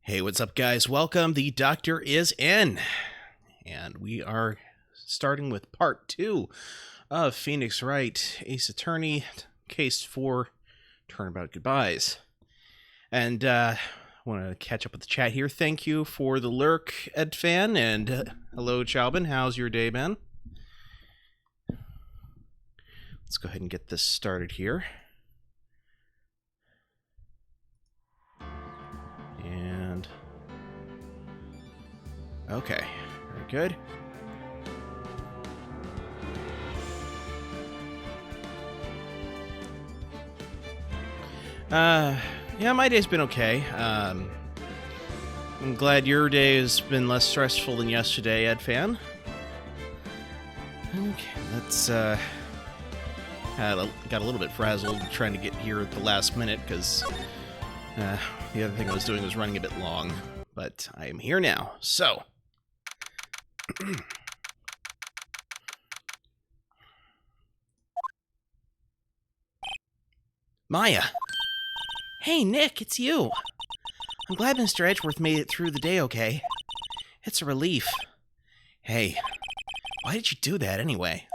Hey, what's up, guys? Welcome. The Doctor is in, and we are starting with part 2 of Phoenix Wright, Ace Attorney, Case 4, Turnabout Goodbyes. And I want to catch up with the chat here. Thank you for the lurk, Ed Fan, and hello, Chauvin. How's your day been? Let's go ahead and get this started here. And okay, very good. Yeah, my day's been okay. I'm glad your day has been less stressful than yesterday, Ed Fan. Okay, let's got a little bit frazzled trying to get here at the last minute because the other thing I was doing was running a bit long, but I am here now. So, Maya. Hey, Nick, it's you. I'm glad Mr. Edgeworth made it through the day okay. It's a relief. Hey, why did you do that anyway?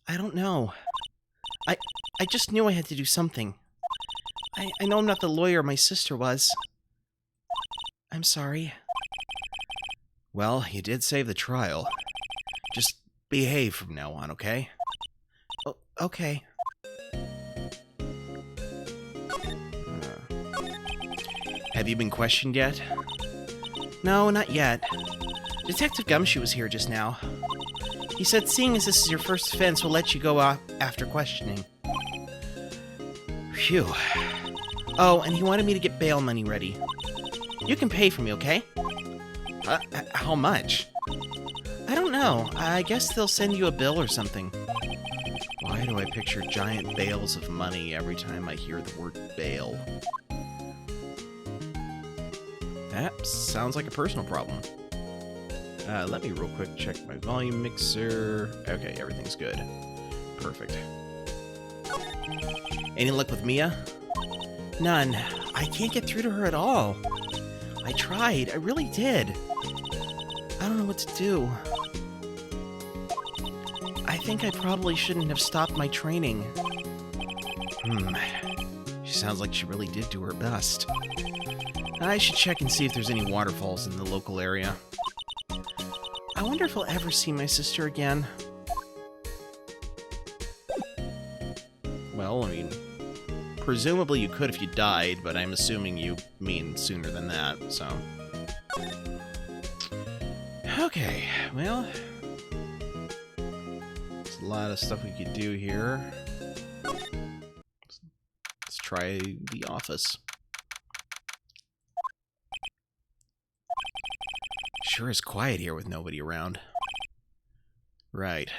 I don't know. I just knew I had to do something. I know I'm not the lawyer my sister was. I'm sorry. Well, you did save the trial. Just behave from now on, okay? Oh, okay. Have you been questioned yet? No, not yet. Detective Gumshoe was here just now. He said seeing as this is your first offense, we'll let you go after questioning. Phew. Oh, and he wanted me to get bail money ready. You can pay for me, okay? How much? I don't know. I guess they'll send you a bill or something. Why do I picture giant bales of money every time I hear the word bail? That sounds like a personal problem. Let me real quick check my volume mixer. Okay, everything's good. Perfect. Any luck with Mia? None. I can't get through to her at all. I tried. I really did. I don't know what to do. I think I probably shouldn't have stopped my training. She sounds like she really did do her best. I should check and see if there's any waterfalls in the local area. I wonder if I'll ever see my sister again. Well, I mean, presumably you could if you died, but I'm assuming you mean sooner than that, so... Okay, well... There's a lot of stuff we could do here. Let's try the office. Sure is quiet here with nobody around. Right.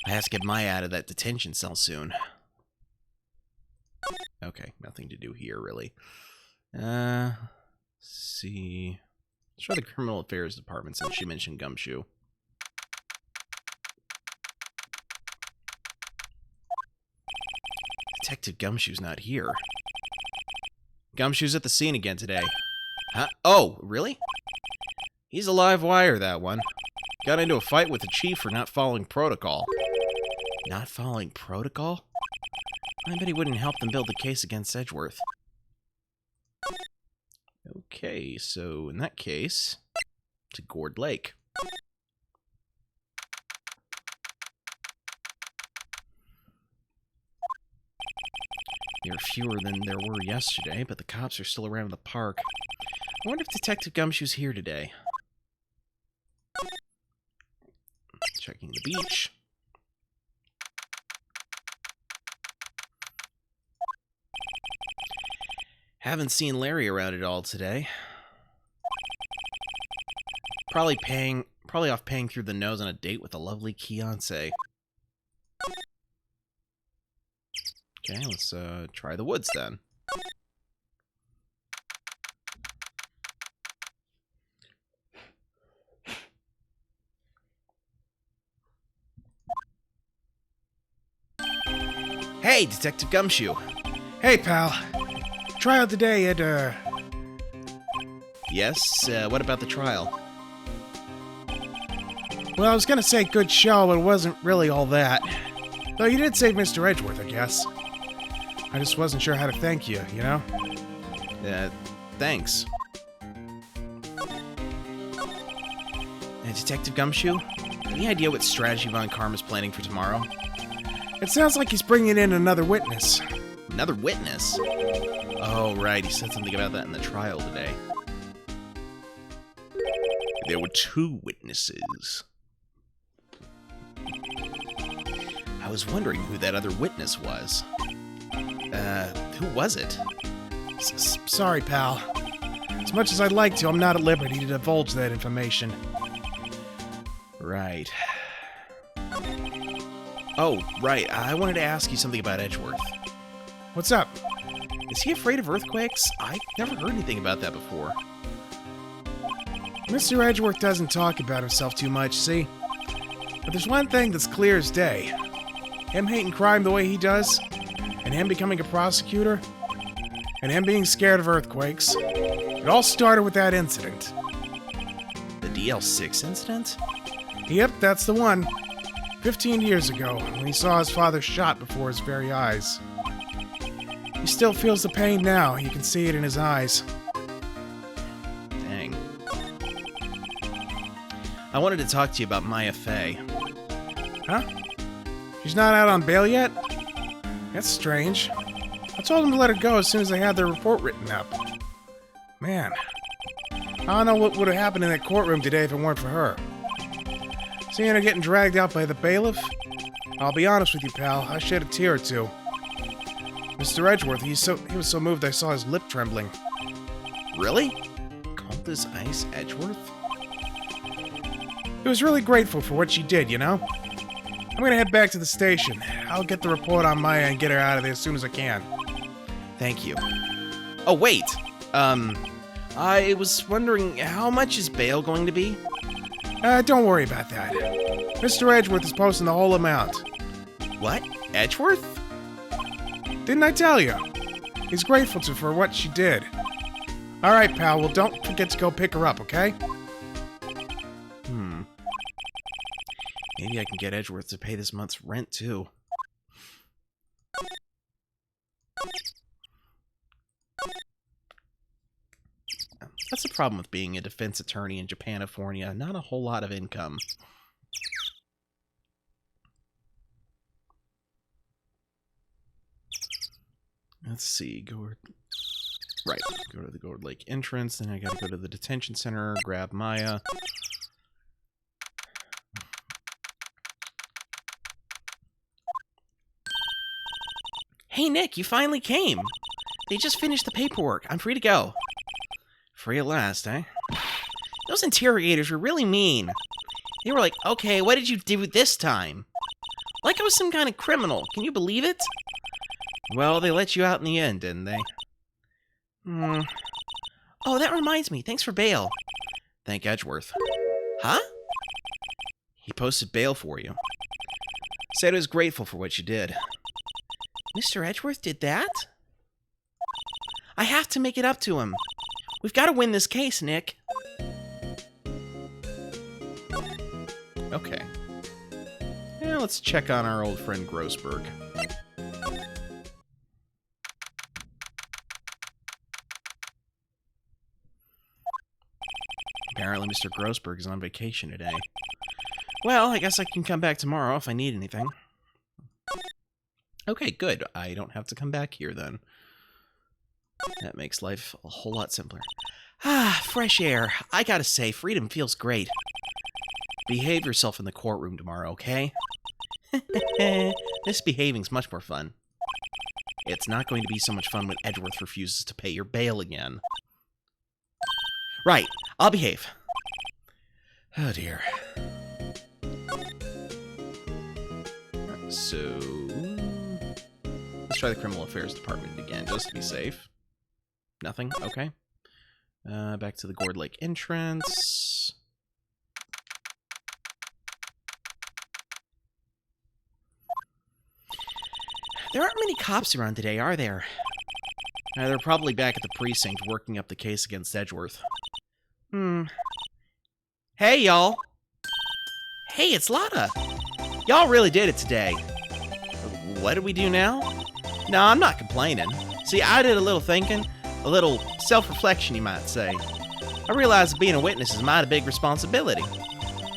I have to get Maya out of that detention cell soon. Okay, nothing to do here, really. Let's see. Let's try the Criminal Affairs Department since she mentioned Gumshoe. Detective Gumshoe's not here. Gumshoe's at the scene again today. Huh? Oh, really? He's a live wire, that one. Got into a fight with the chief for not following protocol. Not following protocol? I bet he wouldn't help them build the case against Edgeworth. Okay, so in that case, to Gourd Lake. There are fewer than there were yesterday, but the cops are still around the park. I wonder if Detective Gumshoe's here today. Checking the beach. Haven't seen Larry around at all today. Probably off paying through the nose on a date with a lovely fiancé. Okay, let's try the woods then. Hey, Detective Gumshoe. Hey, pal. Trial today at, Yes, what about the trial? Well, I was gonna say good show, but it wasn't really all that. Though you did save Mr. Edgeworth, I guess. I just wasn't sure how to thank you, you know? Thanks. Detective Gumshoe, any idea what strategy Von Karma's planning for tomorrow? It sounds like he's bringing in another witness. Another witness? Oh, right, he said something about that in the trial today. There were 2 witnesses. I was wondering who that other witness was. Who was it? Sorry, pal. As much as I'd like to, I'm not at liberty to divulge that information. Right. Oh, right, I wanted to ask you something about Edgeworth. What's up? Is he afraid of earthquakes? I never heard anything about that before. Mr. Edgeworth doesn't talk about himself too much, see? But there's one thing that's clear as day. Him hating crime the way he does, and him becoming a prosecutor, and him being scared of earthquakes. It all started with that incident. The DL6 incident? Yep, that's the one. 15 years ago, when he saw his father shot before his very eyes. He still feels the pain now. You can see it in his eyes. Dang. I wanted to talk to you about Maya Fey. Huh? She's not out on bail yet? That's strange. I told him to let her go as soon as they had their report written up. Man. I don't know what would have happened in that courtroom today if it weren't for her. Seeing her getting dragged out by the bailiff? I'll be honest with you, pal. I shed a tear or two. Mr. Edgeworth, he was so moved I saw his lip trembling. Really? Called this ice Edgeworth? He was really grateful for what she did, you know? I'm gonna head back to the station. I'll get the report on Maya and get her out of there as soon as I can. Thank you. Oh, wait. I was wondering, how much is bail going to be? Don't worry about that. Mr. Edgeworth is posting the whole amount. What? Edgeworth? Didn't I tell you? He's grateful to for what she did. Alright, pal, well don't forget to go pick her up, okay? Maybe I can get Edgeworth to pay this month's rent, too. That's the problem with being a defense attorney in Japanifornia. Not a whole lot of income. Let's see. Go to the Gourd Lake entrance. Then I gotta go to the detention center, grab Maya. Hey, Nick, you finally came. They just finished the paperwork. I'm free to go. Free at last, eh? Those interrogators were really mean. They were like, okay, what did you do this time? Like I was some kind of criminal. Can you believe it? Well, they let you out in the end, didn't they? Oh, that reminds me. Thanks for bail. Thank Edgeworth. Huh? He posted bail for you. Said he was grateful for what you did. Mr. Edgeworth did that? I have to make it up to him. We've got to win this case, Nick. Okay. Yeah, let's check on our old friend Grossberg. Apparently Mr. Grossberg is on vacation today. Well, I guess I can come back tomorrow if I need anything. Okay, good. I don't have to come back here then. That makes life a whole lot simpler. Ah, fresh air. I gotta say, freedom feels great. Behave yourself in the courtroom tomorrow, okay? Misbehaving's much more fun. It's not going to be so much fun when Edgeworth refuses to pay your bail again. Right, I'll behave. Oh dear. So, let's try the Criminal Affairs Department again, just to be safe. Nothing? Okay. Back to the Gourd Lake entrance. There aren't many cops around today, are there? They're probably back at the precinct working up the case against Edgeworth. Hey, y'all! Hey, it's Lotta! Y'all really did it today. What do we do now? No, I'm not complaining. See, I did a little thinking, a little self-reflection, you might say. I realized being a witness is a mighty big responsibility.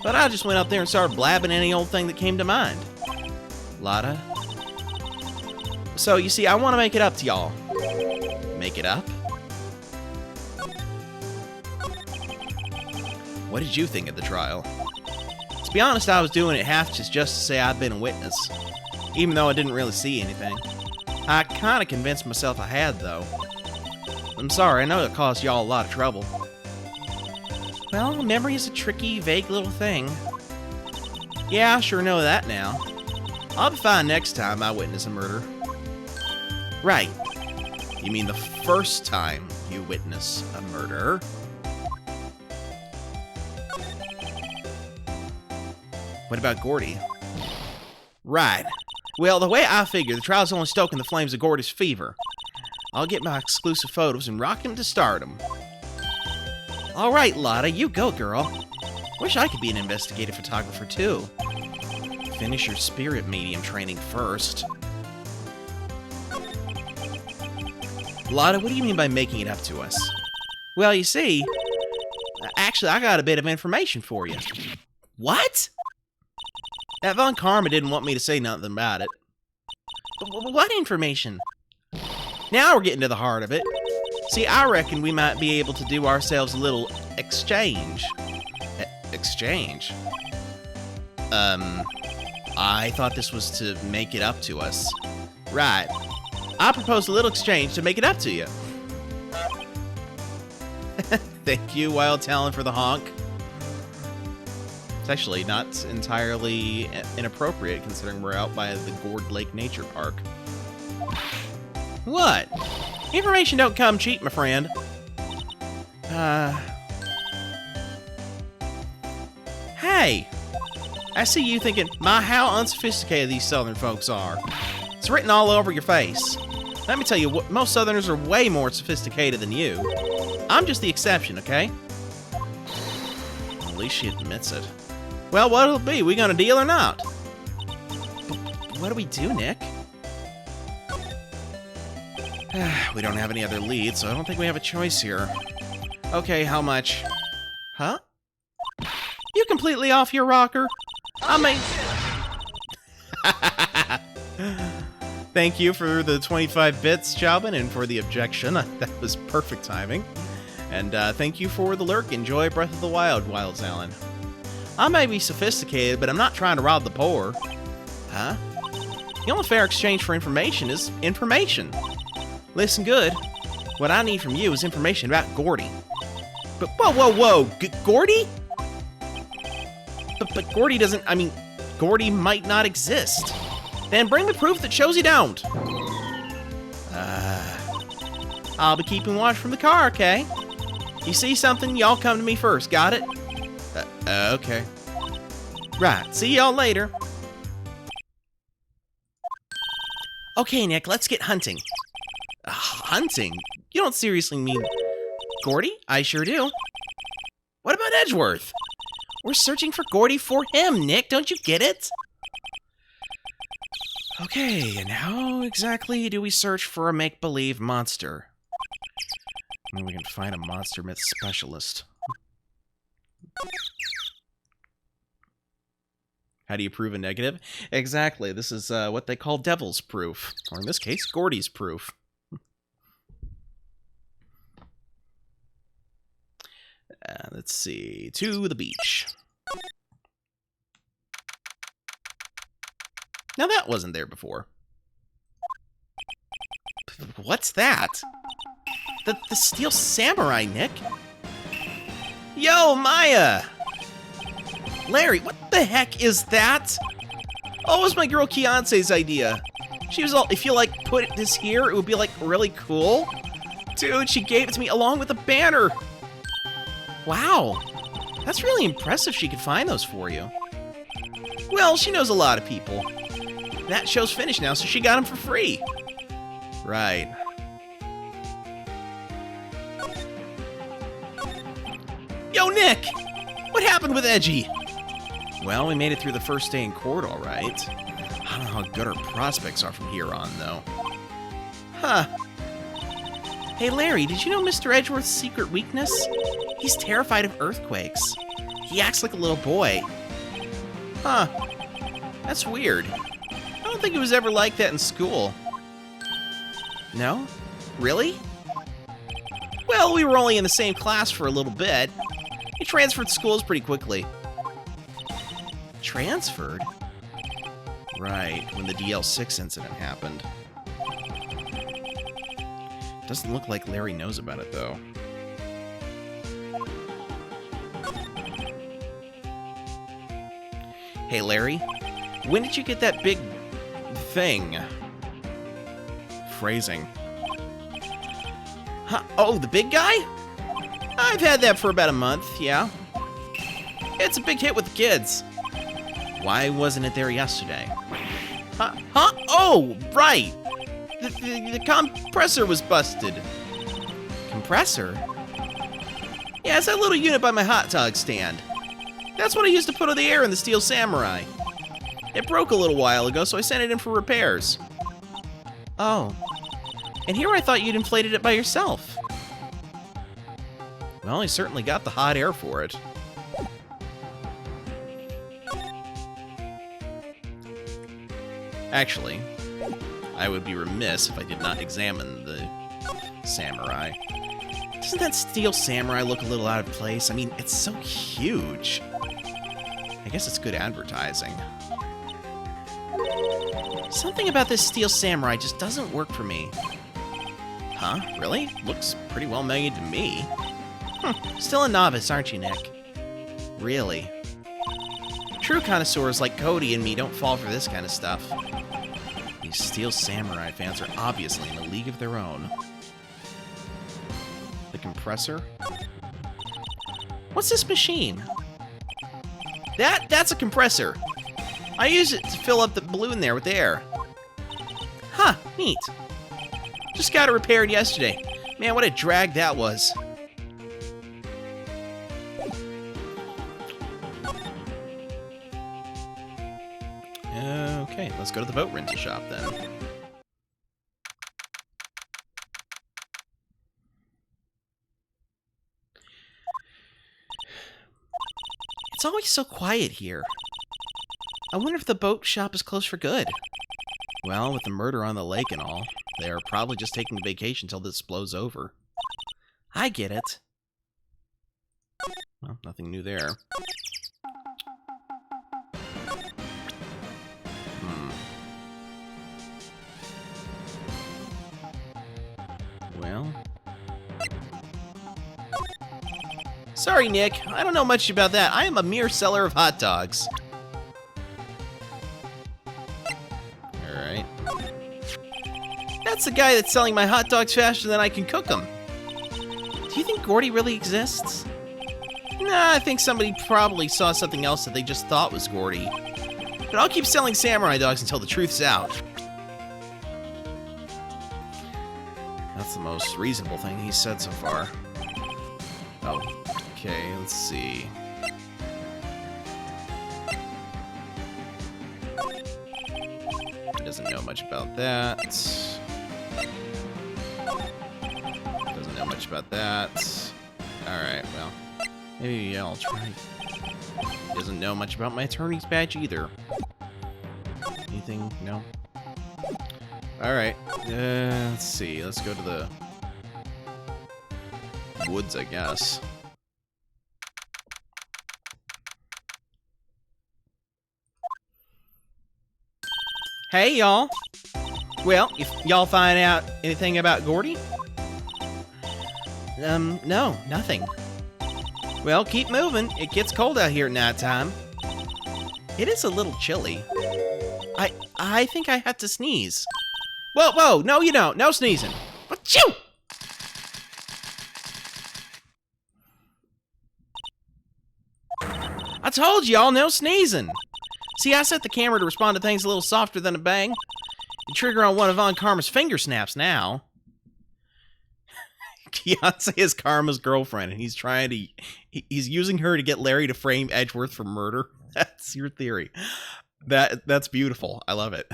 But I just went up there and started blabbing any old thing that came to mind. Lotta? So, you see, I want to make it up to y'all. Make it up? What did you think of the trial? To be honest, I was doing it half just to say I'd been a witness, even though I didn't really see anything. I kind of convinced myself I had, though. I'm sorry, I know it caused y'all a lot of trouble. Well, memory is a tricky, vague little thing. Yeah, I sure know that now. I'll be fine next time I witness a murder. Right. You mean the first time you witness a murder? What about Gordy? Right. Well, the way I figure, the trial's only stoking the flames of Gordy's fever. I'll get my exclusive photos and rock him to stardom. All right, Lotta, you go, girl. Wish I could be an investigative photographer, too. Finish your spirit medium training first. Lotta, what do you mean by making it up to us? Well, you see, actually, I got a bit of information for you. What? That Von Karma didn't want me to say nothing about it. What information? Now we're getting to the heart of it. See, I reckon we might be able to do ourselves a little exchange. Exchange? I thought this was to make it up to us. Right. I proposed a little exchange to make it up to you. Thank you, Wild Talon, for the honk. It's actually not entirely inappropriate, considering we're out by the Gourd Lake Nature Park. What? Information don't come cheap, my friend. Hey! I see you thinking, my, how unsophisticated these southern folks are. It's written all over your face. Let me tell you, most southerners are way more sophisticated than you. I'm just the exception, okay? At least she admits it. Well, what'll it be? We gonna deal or not? What do we do, Nick? We don't have any other leads, so I don't think we have a choice here. Okay, how much? Huh? You completely off your rocker? I mean... Thank you for the 25 bits, Chauvin, and for the objection. That was perfect timing. And thank you for the lurk. Enjoy Breath of the Wild, Wild Talon. I may be sophisticated, but I'm not trying to rob the poor. Huh? The only fair exchange for information is information. Listen good. What I need from you is information about Gordy. But whoa! Gordy? But Gordy doesn't, I mean, Gordy might not exist. Then bring the proof that shows you don't. I'll be keeping watch from the car, okay? You see something, y'all come to me first, got it? Okay. Right, see y'all later. Okay, Nick, let's get hunting. Hunting? You don't seriously mean... Gordy? I sure do. What about Edgeworth? We're searching for Gordy for him, Nick. Don't you get it? Okay, and how exactly do we search for a make-believe monster? Maybe we can find a monster myth specialist. How do you prove a negative? Exactly. This is what they call devil's proof. Or in this case, Gordy's proof. Let's see. To the beach. Now that wasn't there before. What's that? The Steel Samurai, Nick? Yo, Maya! Larry, what the heck is that? Oh, it was my girl Keonce's idea. She was all, if you, like, put this here, it would be, like, really cool. Dude, she gave it to me along with a banner. Wow. That's really impressive she could find those for you. Well, she knows a lot of people. That show's finished now, so she got them for free. Right. Yo, Nick! What happened with Edgy? Well, we made it through the first day in court, all right. I don't know how good our prospects are from here on, though. Huh. Hey, Larry, did you know Mr. Edgeworth's secret weakness? He's terrified of earthquakes. He acts like a little boy. Huh. That's weird. I don't think he was ever like that in school. No? Really? Well, we were only in the same class for a little bit. He transferred schools pretty quickly. Transferred? Right, when the DL6 incident happened. Doesn't look like Larry knows about it, though. Hey, Larry, when did you get that big thing? Phrasing. Huh? Oh, the big guy? I've had that for about a month, yeah. It's a big hit with the kids. Why wasn't it there yesterday? Huh? Oh, right! The compressor was busted. Compressor? Yeah, it's that little unit by my hot dog stand. That's what I used to put on the air in the Steel Samurai. It broke a little while ago, so I sent it in for repairs. Oh. And here I thought you'd inflated it by yourself. Well, I certainly got the hot air for it. Actually, I would be remiss if I did not examine the Samurai. Doesn't that Steel Samurai look a little out of place? I mean, it's so huge. I guess it's good advertising. Something about this Steel Samurai just doesn't work for me. Huh? Really? Looks pretty well made to me. Still a novice, aren't you, Nick? Really? True connoisseurs like Cody and me don't fall for this kind of stuff. These Steel Samurai fans are obviously in a league of their own. The compressor? What's this machine? That's a compressor. I use it to fill up the balloon there with air. Huh, neat. Just got it repaired yesterday. Man, what a drag that was. Okay, let's go to the boat rental shop then. It's always so quiet here. I wonder if the boat shop is closed for good. Well, with the murder on the lake and all, they're probably just taking a vacation till this blows over. I get it. Well, nothing new there. Well... Sorry, Nick. I don't know much about that. I am a mere seller of hot dogs. Alright. That's the guy that's selling my hot dogs faster than I can cook them. Do you think Gordy really exists? Nah, I think somebody probably saw something else that they just thought was Gordy. But I'll keep selling samurai dogs until the truth's out. That's the most reasonable thing he's said so far. Oh, okay, let's see. He doesn't know much about that. Doesn't know much about that. Alright, well, maybe I'll try doesn't know much about my attorney's badge either. Anything? No? Alright. Let's see. Let's go to the woods, I guess. Hey, y'all. Well, if y'all find out anything about Gordy? No, nothing. Well, keep moving. It gets cold out here at nighttime. It is a little chilly. I think I have to sneeze. Whoa, whoa, no you don't. No sneezing. Achoo! I told y'all, no sneezing. See, I set the camera to respond to things a little softer than a bang. You trigger on one of Von Karma's finger snaps now. Beyonce is Karma's girlfriend, and he's trying to... He's using her to get Larry to frame Edgeworth for murder. That's your theory. That's beautiful. I love it.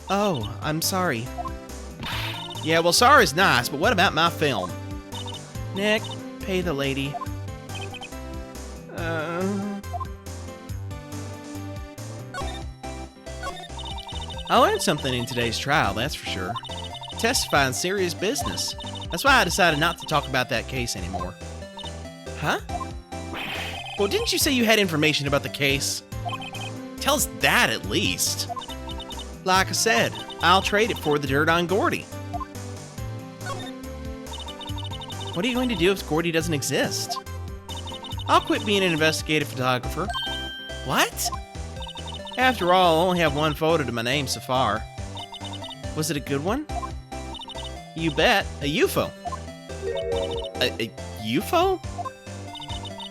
Oh, I'm sorry. Yeah, well, sorry's nice, but what about my film? Nick, pay the lady. I learned something in today's trial, that's for sure. Testifying serious business. That's why I decided not to talk about that case anymore. Huh? Well, didn't you say you had information about the case? Tell us that at least. Like I said, I'll trade it for the dirt on Gordy. What are you going to do if Gordy doesn't exist? I'll quit being an investigative photographer. What? After all, I only have one photo to my name so far. Was it a good one? You bet. A UFO. A UFO?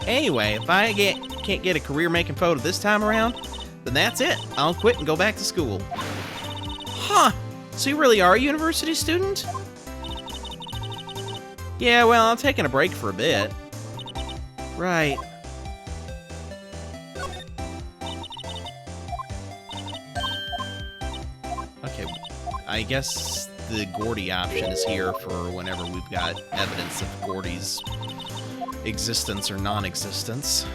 Anyway, if I can't get a career making photo this time around, then that's it. I'll quit and go back to school. Huh. So you really are a university student? Yeah, well, I'm taking a break for a bit. Right. Okay, I guess the Gordy option is here for whenever we've got evidence of Gordy's existence or non-existence.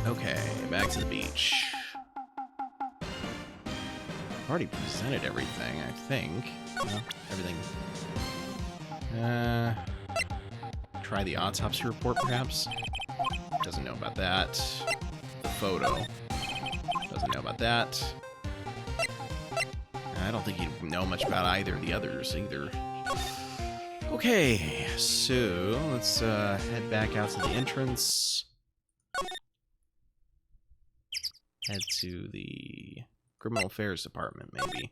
Okay, back to the beach. I've already presented everything, I think. No, everything. Try the autopsy report, perhaps? Doesn't know about that. The photo. Doesn't know about that. I don't think he'd know much about either of the others, either. Okay, so let's head back out to the entrance. Head to the Criminal Affairs Department, maybe.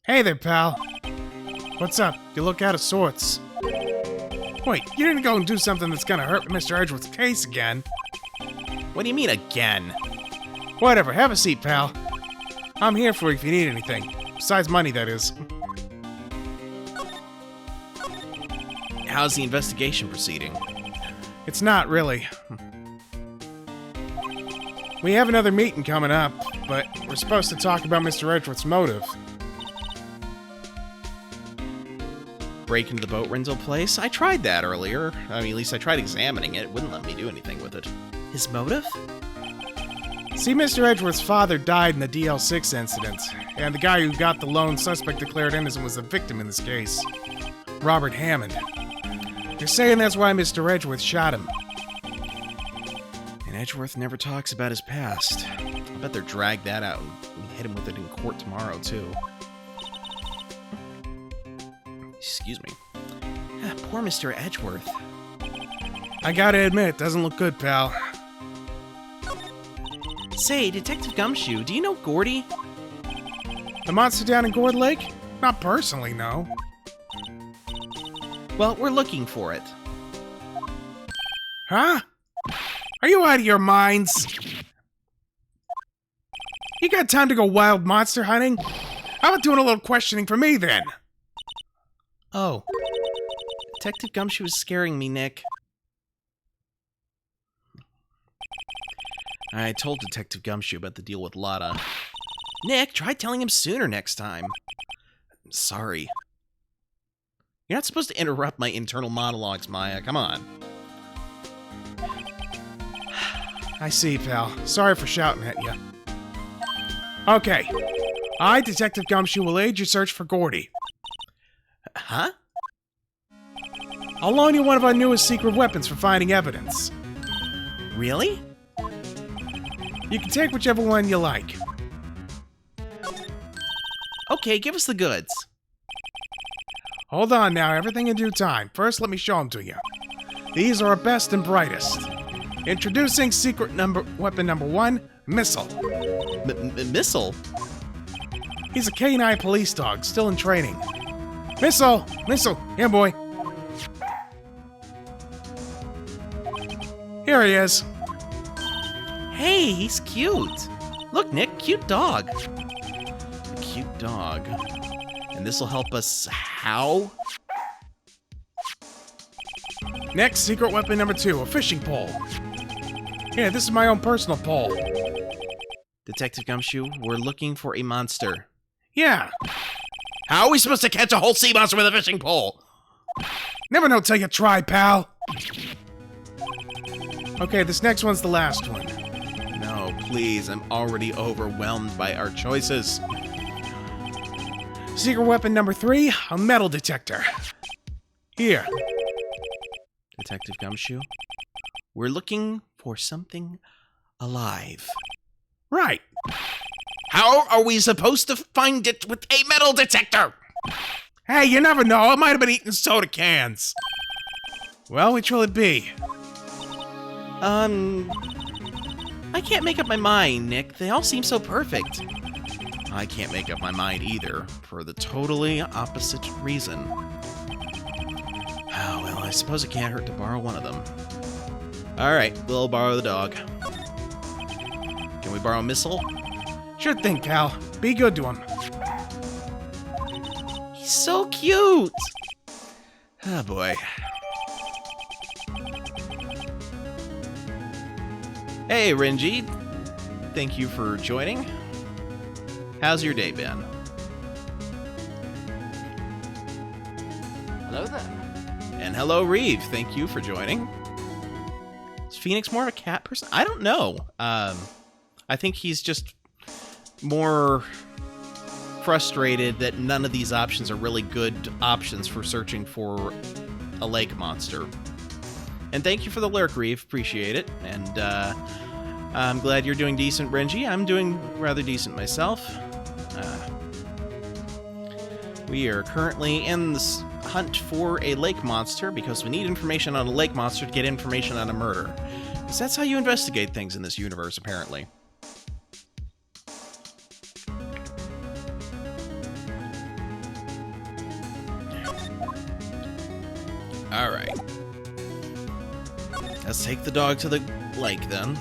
Hey there, pal. What's up? You look out of sorts. Wait, you didn't go and do something that's gonna hurt Mr. Edgeworth's case again. What do you mean, again? Whatever, have a seat, pal. I'm here for you if you need anything. Besides money, that is. How's the investigation proceeding? It's not, really. We have another meeting coming up, but we're supposed to talk about Mr. Edgeworth's motive. Break into the boat rental place? I tried that earlier. I mean, at least I tried examining it. It wouldn't let me do anything with it. His motive? See, Mr. Edgeworth's father died in the DL6 incident, and the guy who got the lone suspect declared innocent was the victim in this case. Robert Hammond. They're saying that's why Mr. Edgeworth shot him. And Edgeworth never talks about his past. I bet they'll drag that out and hit him with it in court tomorrow, too. Excuse me. Poor Mr. Edgeworth. I gotta admit, it doesn't look good, pal. Say, Detective Gumshoe, do you know Gordy? The monster down in Gourd Lake? Not personally, no. Well, we're looking for it. Huh? Are you out of your minds? You got time to go wild monster hunting? How about doing a little questioning for me, then? Oh. Detective Gumshoe is scaring me, Nick. I told Detective Gumshoe about the deal with Lotta. Nick, try telling him sooner next time. Sorry. You're not supposed to interrupt my internal monologues, Maya. Come on. I see, pal. Sorry for shouting at you. Okay. I, Detective Gumshoe, will aid your search for Gordy. Huh? I'll loan you one of our newest secret weapons for finding evidence. Really? You can take whichever one you like. Okay, give us the goods. Hold on now, everything in due time. First, let me show them to you. These are our best and brightest. Introducing weapon number 1, Missile. Missile? He's a canine police dog, still in training. Missile! Missile! Here, boy. Here he is. Hey, he's cute. Look, Nick, cute dog. A cute dog. And this will help us how? Next, secret weapon number 2, a fishing pole. Here, this is my own personal pole. Detective Gumshoe, we're looking for a monster. Yeah. How are we supposed to catch a whole sea monster with a fishing pole? Never know till you try, pal. Okay, this next one's the last one. No, please, I'm already overwhelmed by our choices. Secret weapon number 3, a metal detector. Here. Detective Gumshoe, we're looking for something alive. Right. How are we supposed to find it with a metal detector? Hey, you never know. It might have been eating soda cans. Well, which will it be? I can't make up my mind, Nick. They all seem so perfect. I can't make up my mind either, for the totally opposite reason. Oh, well, I suppose it can't hurt to borrow one of them. Alright, we'll borrow the dog. Can we borrow Missile? Sure thing, Cal. Be good to him. He's so cute! Oh, boy. Hey, Renji. Thank you for joining. How's your day been? Hello there. And hello, Reeve. Thank you for joining. Is Phoenix more of a cat person? I don't know. I think he's just more frustrated that none of these options are really good options for searching for a lake monster. And thank you for the lurk, Reeve. Appreciate it. And I'm glad you're doing decent, Renji. I'm doing rather decent myself. We are currently in this hunt for a lake monster because we need information on a lake monster to get information on a murder. Because that's how you investigate things in this universe, apparently. Alright. Let's take the dog to the lake, then.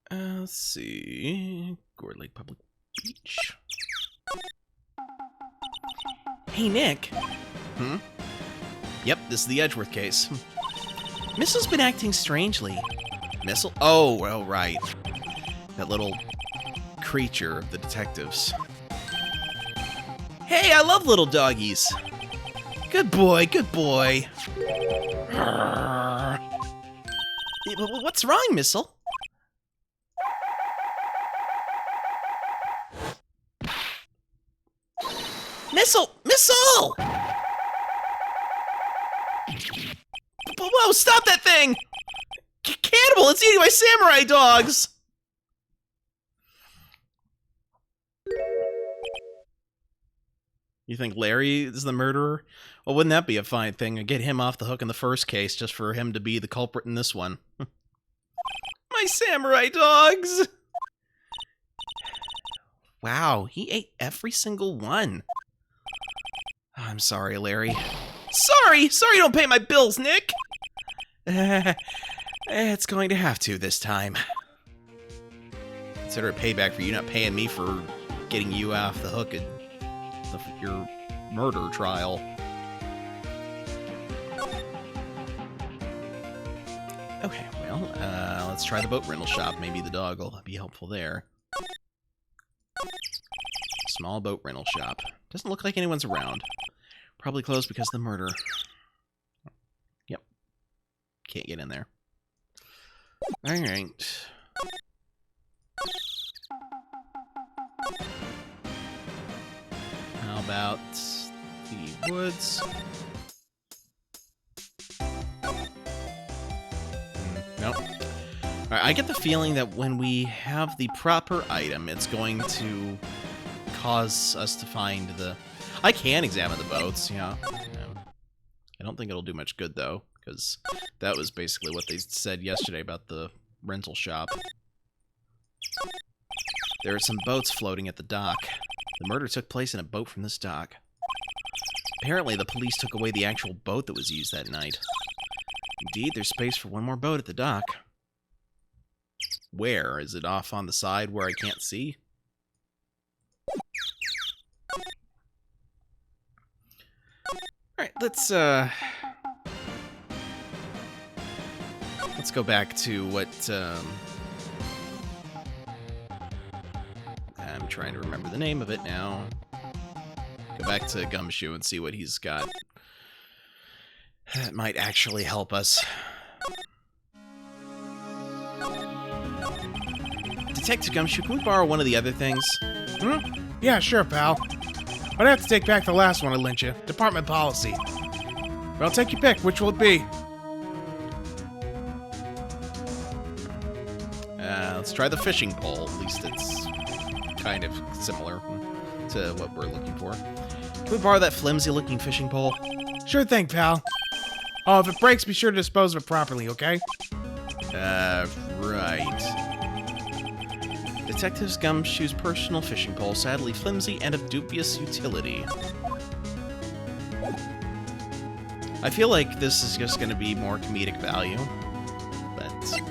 Let's see... Gourd Lake Public Beach. Hey, Nick. Hmm? Yep, this is the Edgeworth case. Missile's been acting strangely. Missile? Oh, well, right. That little creature of the detectives. Hey, I love little doggies. Good boy, good boy. What's wrong, Missile? Missile! Missile! Whoa, stop that thing! Cannibal, it's eating my samurai dogs! You think Larry is the murderer? Well, wouldn't that be a fine thing? I'd get him off the hook in the first case just for him to be the culprit in this one. My samurai dogs! Wow, he ate every single one. I'm sorry, Larry. Sorry! Sorry you don't pay my bills, Nick! It's going to have to this time. Consider it payback for you not paying me for getting you off the hook at your murder trial. Okay, Well, let's try the boat rental shop. Maybe the dog will be helpful there. Small boat rental shop. Doesn't look like anyone's around. Probably closed because of the murder. Yep. Can't get in there. Alright. How about the woods? Nope. Alright, I get the feeling that when we have the proper item, it's going to cause us to find the... I can examine the boats, yeah. I don't think it'll do much good, though, because that was basically what they said yesterday about the rental shop. There are some boats floating at the dock. The murder took place in a boat from this dock. Apparently, the police took away the actual boat that was used that night. Indeed, there's space for one more boat at the dock. Where? Is it off on the side where I can't see? Alright, let's go back to what, I'm trying to remember the name of it now. Go back to Gumshoe and see what he's got. That might actually help us. Detective Gumshoe, can we borrow one of the other things? Hmm? Yeah, sure, pal. I'd have to take back the last one I lent you. Department policy. But I'll take your pick. Which will it be? Let's try the fishing pole. At least it's kind of similar to what we're looking for. Can we borrow that flimsy-looking fishing pole? Sure thing, pal. Oh, if it breaks, be sure to dispose of it properly, okay? Right. Detective Gumshoe's personal fishing pole, sadly flimsy and of dubious utility. I feel like this is just going to be more comedic value, but...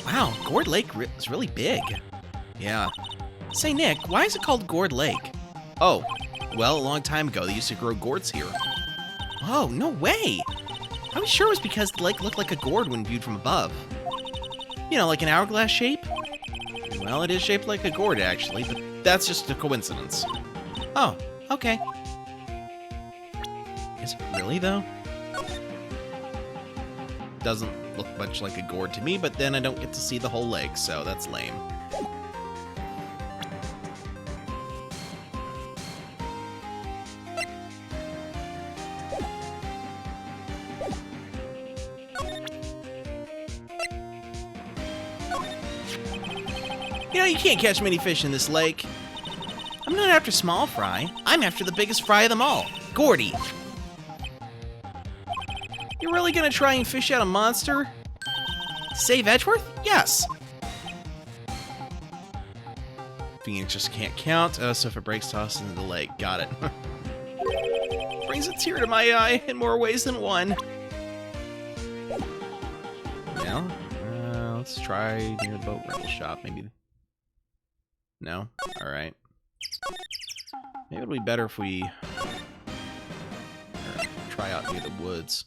Wow, Gourd Lake is really big. Yeah. Say, Nick, why is it called Gourd Lake? Oh, well, a long time ago, they used to grow gourds here. Oh, no way! I was sure it was because the lake looked like a gourd when viewed from above. You know, like an hourglass shape? Well, it is shaped like a gourd, actually, but that's just a coincidence. Oh, okay. Is it really, though? Doesn't look much like a gourd to me, but then I don't get to see the whole lake, so that's lame. You know, you can't catch many fish in this lake. I'm not after small fry. I'm after the biggest fry of them all, Gordy. You're really gonna try and fish out a monster? Save Edgeworth? Yes. Phoenix just can't count, so if it breaks, toss into the lake. Got it. Brings a tear to my eye in more ways than one. Well, let's try near the boat rental shop, maybe. No? Alright. Maybe it'll be better if we try out near the woods.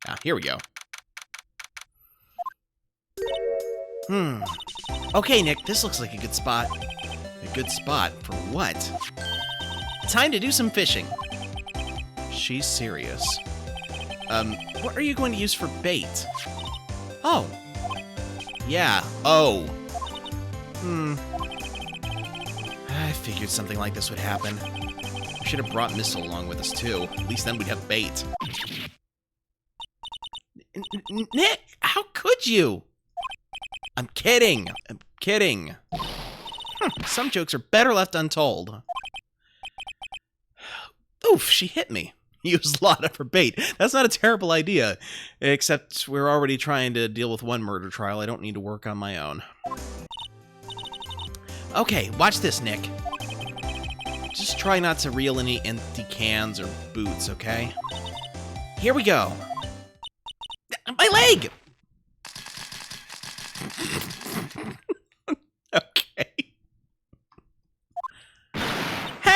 Ah, here we go. Okay, Nick, this looks like a good spot. A good spot for what? Time to do some fishing. She's serious. What are you going to use for bait? Oh. Yeah, oh. I figured something like this would happen. We should have brought Missile along with us, too. At least then we'd have bait. Nick, how could you? I'm kidding. I'm kidding. Some jokes are better left untold. Oof, she hit me. Used a lot of her bait. That's not a terrible idea. Except we're already trying to deal with one murder trial. I don't need to work on my own. Okay, watch this, Nick. Just try not to reel any empty cans or boots, okay? Here we go. My leg!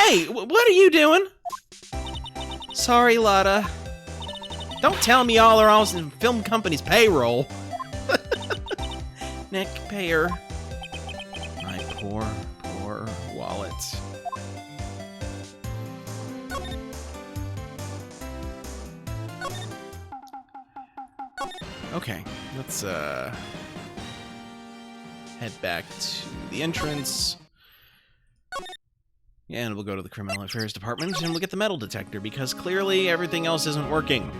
Hey, what are you doing? Sorry, Lotta. Don't tell me y'all are on the film company's payroll. Nick, pay her. My poor wallet. Okay, let's head back to the entrance. And we'll go to the Criminal Affairs Department and we'll get the metal detector because clearly everything else isn't working.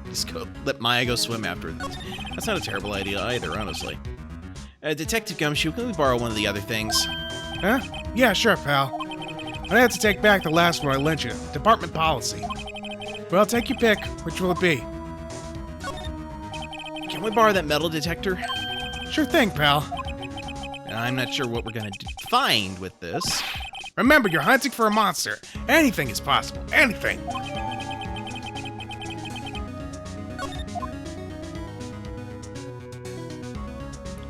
Just go let Maya go swim after it. That's not a terrible idea either, honestly. Detective Gumshoe, can we borrow one of the other things? Huh? Yeah, sure, pal. I have to take back the last one I lent you. Department policy. Well, take your pick. Which will it be? Can we borrow that metal detector? Sure thing, pal. I'm not sure what we're gonna find with this. Remember, you're hunting for a monster. Anything is possible. Anything.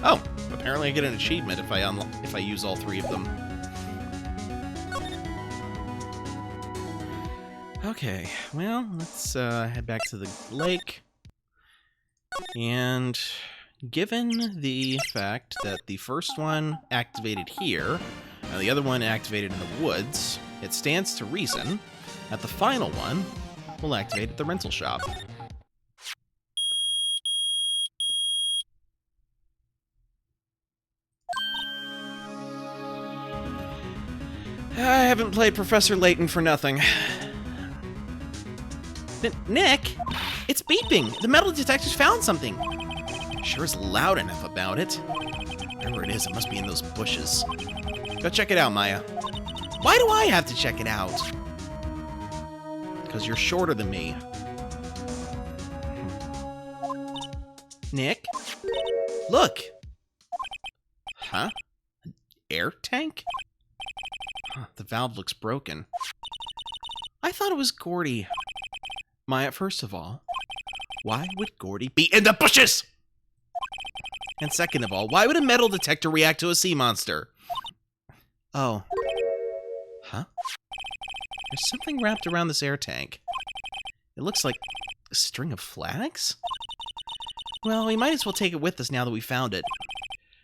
Oh, apparently I get an achievement if I use all three of them. Okay, well, let's head back to the lake. And given the fact that the first one activated here, and the other one activated in the woods, it stands to reason that the final one will activate at the rental shop. I haven't played Professor Layton for nothing. Nick, it's beeping. The metal detector's found something. Sure is loud enough about it. Wherever it is, it must be in those bushes. Go check it out, Maya. Why do I have to check it out? Because you're shorter than me. Nick? Look! Huh? An air tank? Huh, the valve looks broken. I thought it was Gordy. Maya, first of all, why would Gordy be in the bushes? And second of all, why would a metal detector react to a sea monster? Oh. Huh? There's something wrapped around this air tank. It looks like a string of flags? Well, we might as well take it with us now that we found it.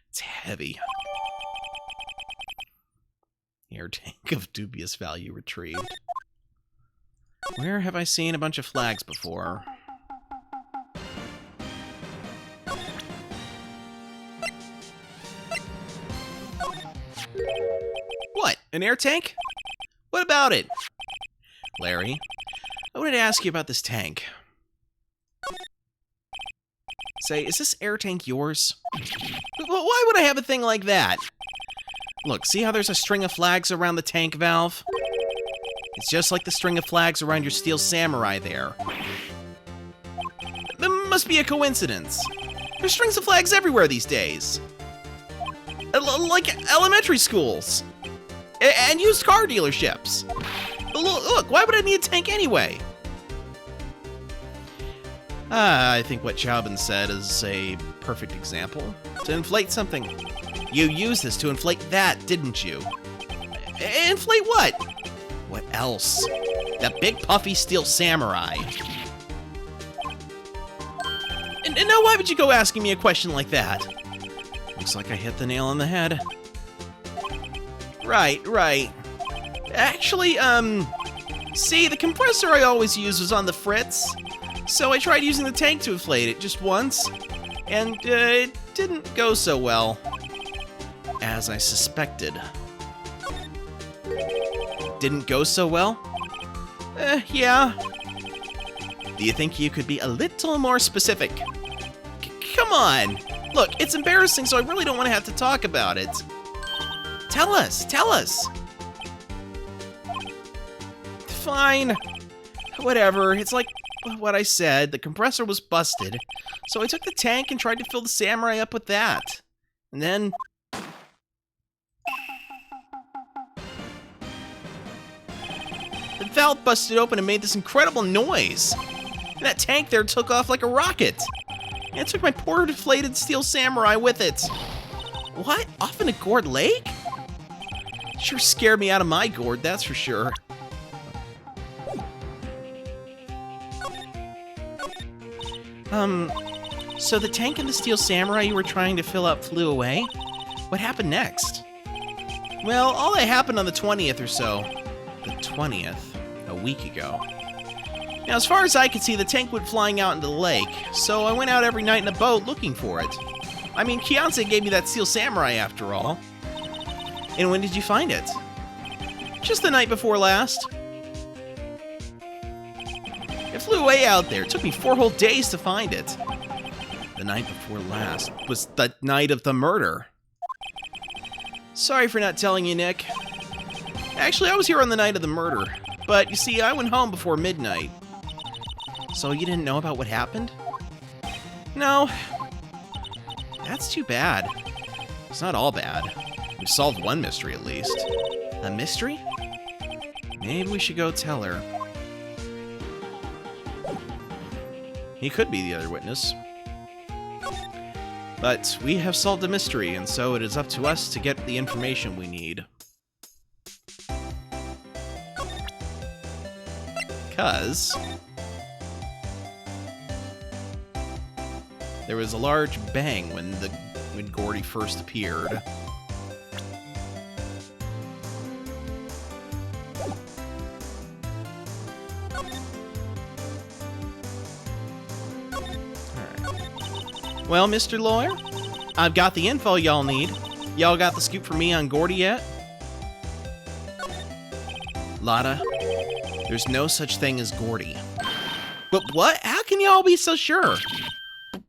It's heavy. Air tank of dubious value retrieved. Where have I seen a bunch of flags before? What? An air tank? What about it? Larry, I wanted to ask you about this tank. Say, is this air tank yours? Why would I have a thing like that? Look, see how there's a string of flags around the tank valve? It's just like the string of flags around your steel samurai there. That must be a coincidence. There's strings of flags everywhere these days. Like elementary schools. And used car dealerships. Look, why would I need a tank anyway? I think what Chauvin said is a perfect example. To inflate something. You used this to inflate that, didn't you? Inflate what? What else? That big puffy steel samurai. And now why would you go asking me a question like that? Looks like I hit the nail on the head. Right. Actually, see, the compressor I always use was on the fritz. So I tried using the tank to inflate it just once. And, it didn't go so well. As I suspected. Didn't go so well? Yeah. Do you think you could be a little more specific? Come on! Look, it's embarrassing, so I really don't want to have to talk about it. Tell us! Fine. Whatever, it's like what I said, the compressor was busted, so I took the tank and tried to fill the samurai up with that. And then... the valve busted open and made this incredible noise. And that tank there took off like a rocket. And it took my poor deflated steel samurai with it. What? Off in a gourd lake? Sure scared me out of my gourd, that's for sure. So the tank and the steel samurai you were trying to fill up flew away? What happened next? Well, all that happened on the 20th or so. The 20th? A week ago. Now, as far as I could see, the tank went flying out into the lake, so I went out every night in a boat looking for it. I mean, Kianse gave me that steel samurai after all. And when did you find it? Just the night before last. It flew away out there. It took me 4 whole days to find it. The night before last was the night of the murder. Sorry for not telling you, Nick. Actually, I was here on the night of the murder. But, you see, I went home before midnight. So you didn't know about what happened? No. That's too bad. It's not all bad. We've solved one mystery at least. A mystery? Maybe we should go tell her. He could be the other witness. But we have solved a mystery, and so it is up to us to get the information we need. 'Cause there was a large bang when Gordy first appeared. Well, Mr. Lawyer, I've got the info y'all need. Y'all got the scoop for me on Gordy yet? Lotta, there's no such thing as Gordy. But what? How can y'all be so sure?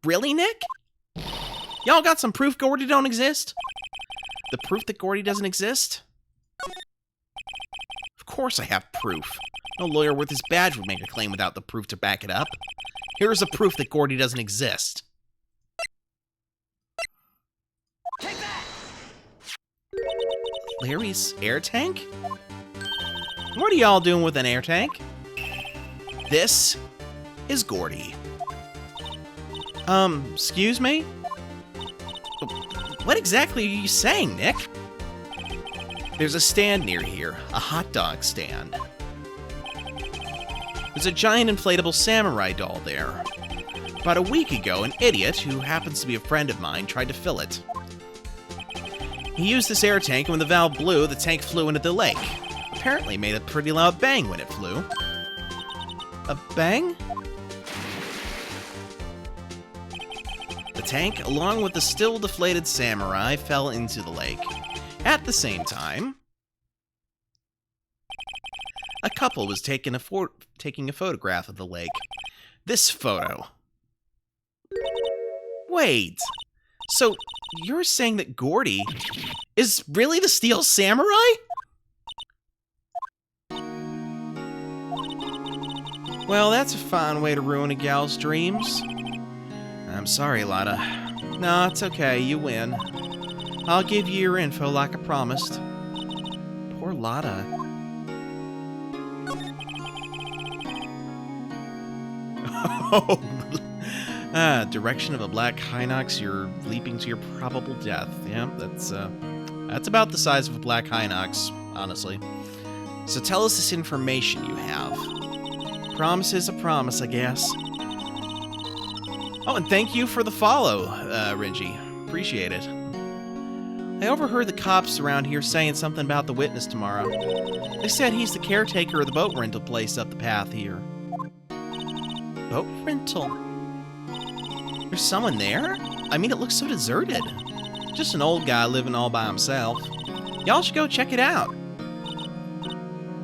Really, Nick? Y'all got some proof Gordy don't exist? The proof that Gordy doesn't exist? Of course I have proof. No lawyer worth his badge would make a claim without the proof to back it up. Here is a proof that Gordy doesn't exist. Take that! Larry's air tank? What are y'all doing with an air tank? This is Gordy. Excuse me? What exactly are you saying, Nick? There's a stand near here, a hot dog stand. There's a giant inflatable samurai doll there. About a week ago, an idiot, who happens to be a friend of mine, tried to fill it. He used this air tank, and when the valve blew, the tank flew into the lake. Apparently made a pretty loud bang when it flew. A bang? The tank, along with the still deflated samurai, fell into the lake. At the same time, a couple was taking a photograph of the lake. This photo. Wait, so you're saying that Gordy is really the Steel Samurai? Well, that's a fine way to ruin a gal's dreams. I'm sorry, Lotta. No, it's okay, you win. I'll give you your info like I promised. Poor Lotta. Oh, direction of a black Hinox, you're leaping to your probable death. Yeah, that's about the size of a black Hinox, honestly. So tell us this information you have. Promise is a promise, I guess. Oh, and thank you for the follow, Renji. Appreciate it. I overheard the cops around here saying something about the witness tomorrow. They said he's the caretaker of the boat rental place up the path here. Boat rental? There's someone there? I mean, it looks so deserted. Just an old guy living all by himself. Y'all should go check it out.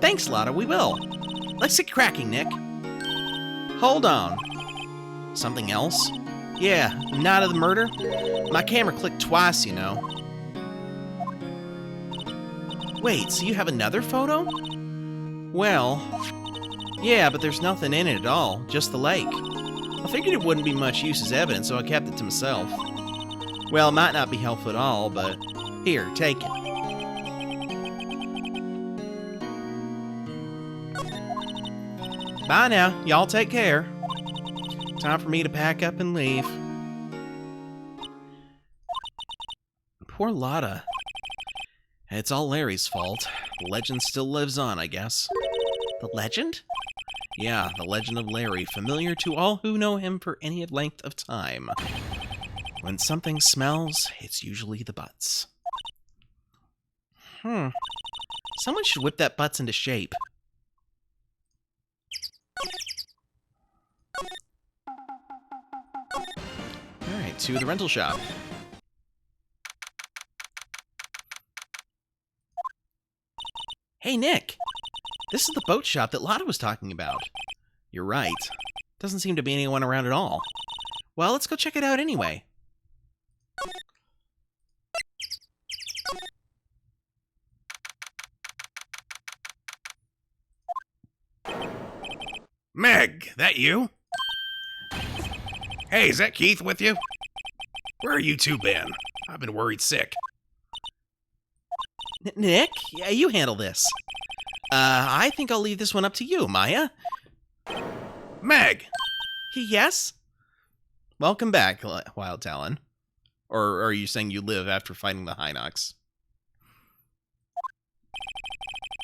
Thanks, Lotta, we will. Let's get cracking, Nick. Hold on. Something else? Yeah, the night of the murder? My camera clicked twice, you know. Wait, so you have another photo? Well, yeah, but there's nothing in it at all, just the lake. I figured it wouldn't be much use as evidence, so I kept it to myself. Well, it might not be helpful at all, but here, take it. Bye now, y'all take care. Time for me to pack up and leave. Poor Lotta. It's all Larry's fault. The legend still lives on, I guess. The legend? Yeah, the legend of Larry, familiar to all who know him for any length of time. When something smells, it's usually the butts. Someone should whip that butts into shape. Alright, to the rental shop. Hey, Nick! This is the boat shop that Lotta was talking about. You're right. Doesn't seem to be anyone around at all. Well, let's go check it out anyway. Meg, that you? Hey, is that Keith with you? Where are you two been? I've been worried sick. Nick? Yeah, you handle this. I think I'll leave this one up to you, Maya. Meg! Yes? Welcome back, Wild Talon. Or are you saying you live after fighting the Hinox?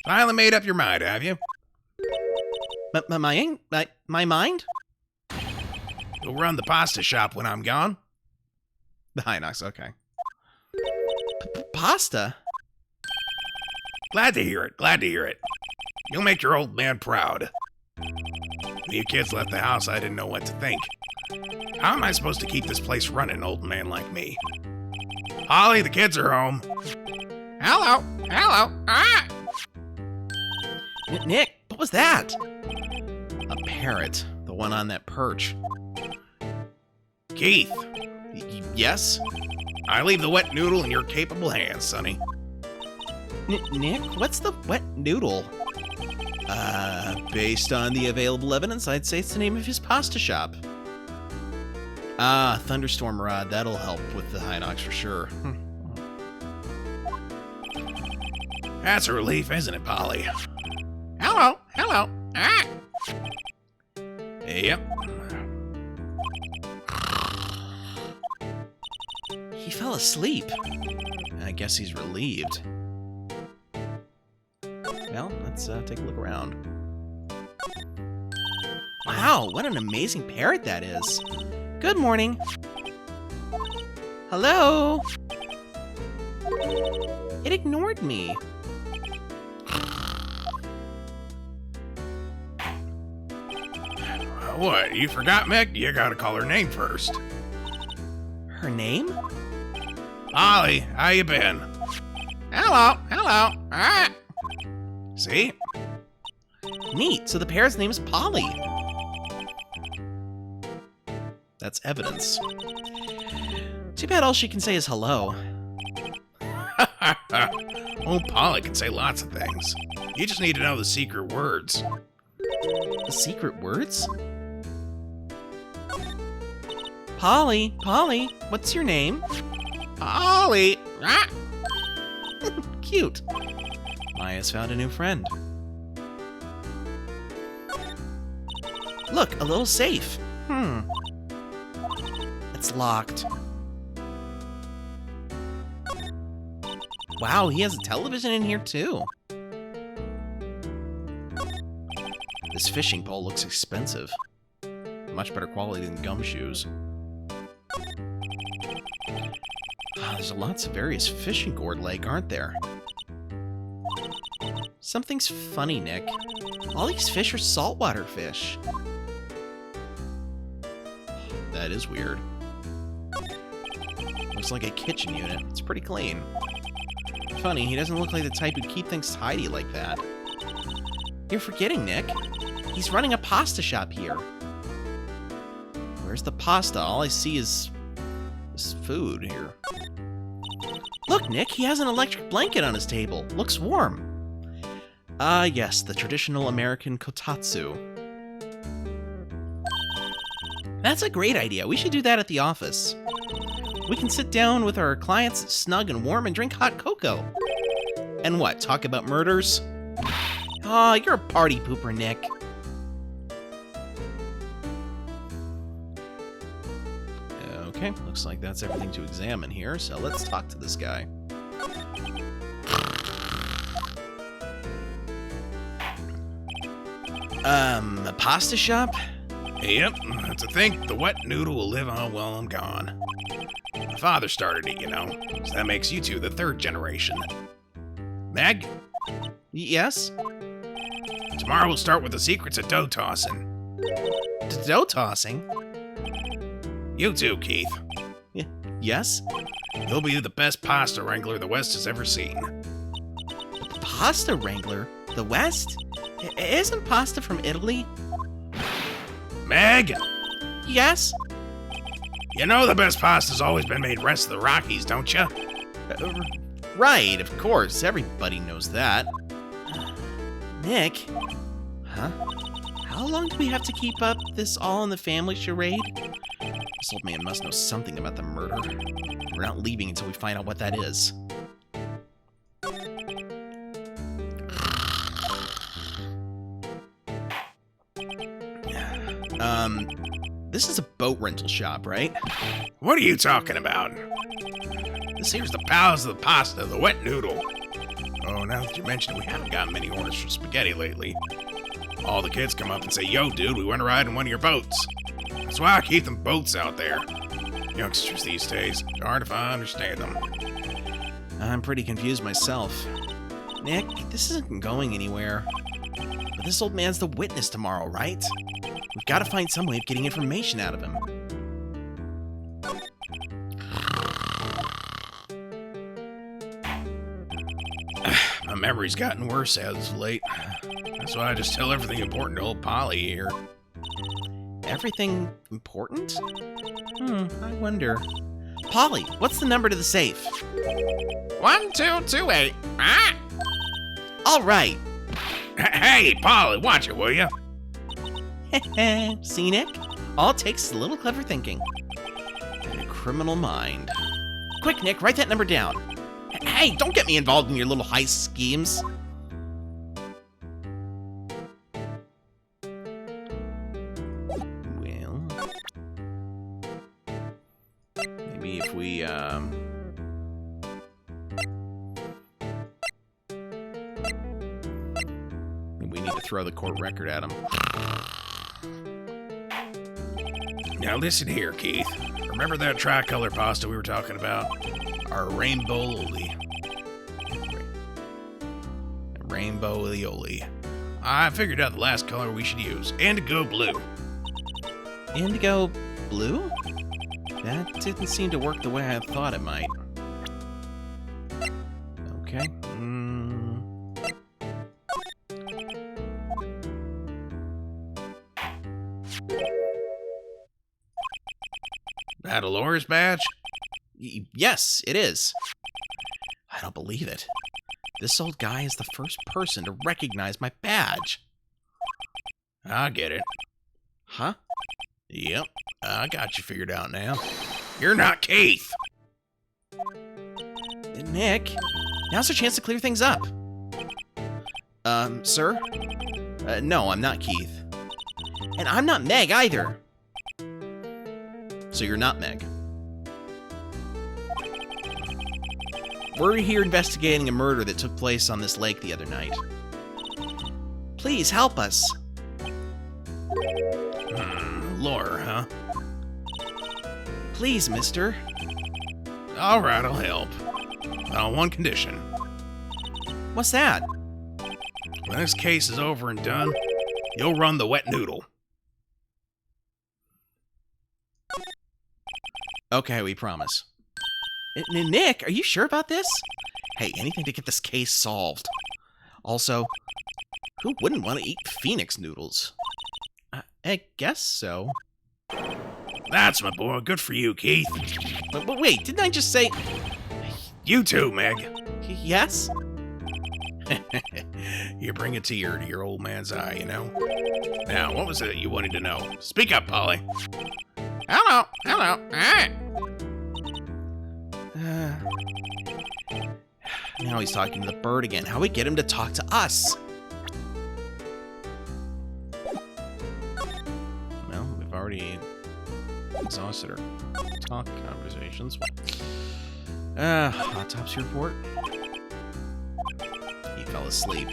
Finally made up your mind, have you? My mind? You'll run the pasta shop when I'm gone. The Hinox, okay. Pasta? Glad to hear it, glad to hear it. You'll make your old man proud. When you kids left the house, I didn't know what to think. How am I supposed to keep this place running, old man like me? Holly, the kids are home. Hello, hello, ah! Nick, what was that? A parrot, the one on that perch. Keith, Yes? I leave the wet noodle in your capable hands, Sonny. Nick, what's the wet noodle? Based on the available evidence, I'd say it's the name of his pasta shop. Ah, Thunderstorm Rod, that'll help with the Hinox for sure. That's a relief, isn't it, Polly? Hello, hello, ah! Yep. He fell asleep. I guess he's relieved. Well, let's take a look around. Wow, what an amazing parrot that is. Good morning. Hello? It ignored me. What, you forgot, Meg? You gotta call her name first. Her name? Polly, how you been? Hello, hello, ah! See? Neat, so the parrot's name is Polly. That's evidence. Too bad all she can say is hello. Oh, Polly can say lots of things. You just need to know the secret words. The secret words? Polly, what's your name? Polly! Ah! Cute. Maya's found a new friend. Look, a little safe. It's locked. Wow, he has a television in here too. This fishing pole looks expensive. Much better quality than gumshoes. There's lots of various fishing gourd lake, aren't there? Something's funny, Nick. All these fish are saltwater fish. That is weird. Looks like a kitchen unit. It's pretty clean. Funny, he doesn't look like the type who'd keep things tidy like that. You're forgetting, Nick. He's running a pasta shop here. Where's the pasta? All I see is food here. Look, Nick, he has an electric blanket on his table. Looks warm. Ah, yes, the traditional American kotatsu. That's a great idea. We should do that at the office. We can sit down with our clients, snug and warm, and drink hot cocoa. And what, talk about murders? Aw, you're a party pooper, Nick. Okay, looks like that's everything to examine here, so let's talk to this guy. A pasta shop? Yep, to think the wet noodle will live on while I'm gone. My father started it, you know, so that makes you two the third generation. Meg, Yes? tomorrow we'll start with the secrets of dough tossing. Dough tossing? You too, Keith. Yes? You'll be the best pasta wrangler the West has ever seen. Pasta wrangler? The West? Isn't pasta from Italy? Meg, Yes? you know the best pasta's always been made west of the Rockies, don't you? Right, of course. Everybody knows that. Nick? Huh? How long do we have to keep up this all in the family charade? This old man must know something about the murder. We're not leaving until we find out what that is. This is a boat rental shop, right? What are you talking about? This here's the palace of the pasta, the wet noodle. Oh, now that you mention it, we haven't gotten many orders for spaghetti lately. All the kids come up and say, "Yo, dude, we want to ride in one of your boats." That's why I keep them boats out there. Youngsters these days, hard if I understand them. I'm pretty confused myself. Nick, this isn't going anywhere. But this old man's the witness tomorrow, right? We've got to find some way of getting information out of him. My memory's gotten worse as of late. That's why I just tell everything important to old Polly here. Everything important? I wonder. Polly, what's the number to the safe? 1228. Ah! All right. Hey, Polly, watch it, will you? See, Nick? All it takes is a little clever thinking. And a criminal mind. Quick, Nick, write that number down. Hey, don't get me involved in your little heist schemes. Well, maybe if we, we need to throw the court record at him. Now listen here, Keith. Remember that tricolor pasta we were talking about? Our rainbow aioli. Rainbow aioli. I figured out the last color we should use. Indigo blue. Indigo blue? That didn't seem to work the way I thought it might. Okay. That a lawyer's badge? Yes, it is. I don't believe it. This old guy is the first person to recognize my badge. I get it. Huh? Yep, I got you figured out now. You're not Keith! Nick, now's our chance to clear things up. Sir? No, I'm not Keith. And I'm not Meg either. So you're not Meg. We're here investigating a murder that took place on this lake the other night. Please help us. Lawyer, huh? Please, mister. Alright, I'll help. But on one condition. What's that? When this case is over and done, you'll run the wet noodle. Okay, we promise. Nick, are you sure about this? Hey, anything to get this case solved. Also, who wouldn't want to eat Phoenix noodles? I guess so. That's my boy. Good for you, Keith. But wait, didn't I just say... You too, Meg. Yes? You bring a tear to your old man's eye, you know? Now, what was it you wanted to know? Speak up, Polly. Hello. Now he's talking to the bird again. How do we get him to talk to us? Well, we've already exhausted our talk conversations. Autopsy report. He fell asleep.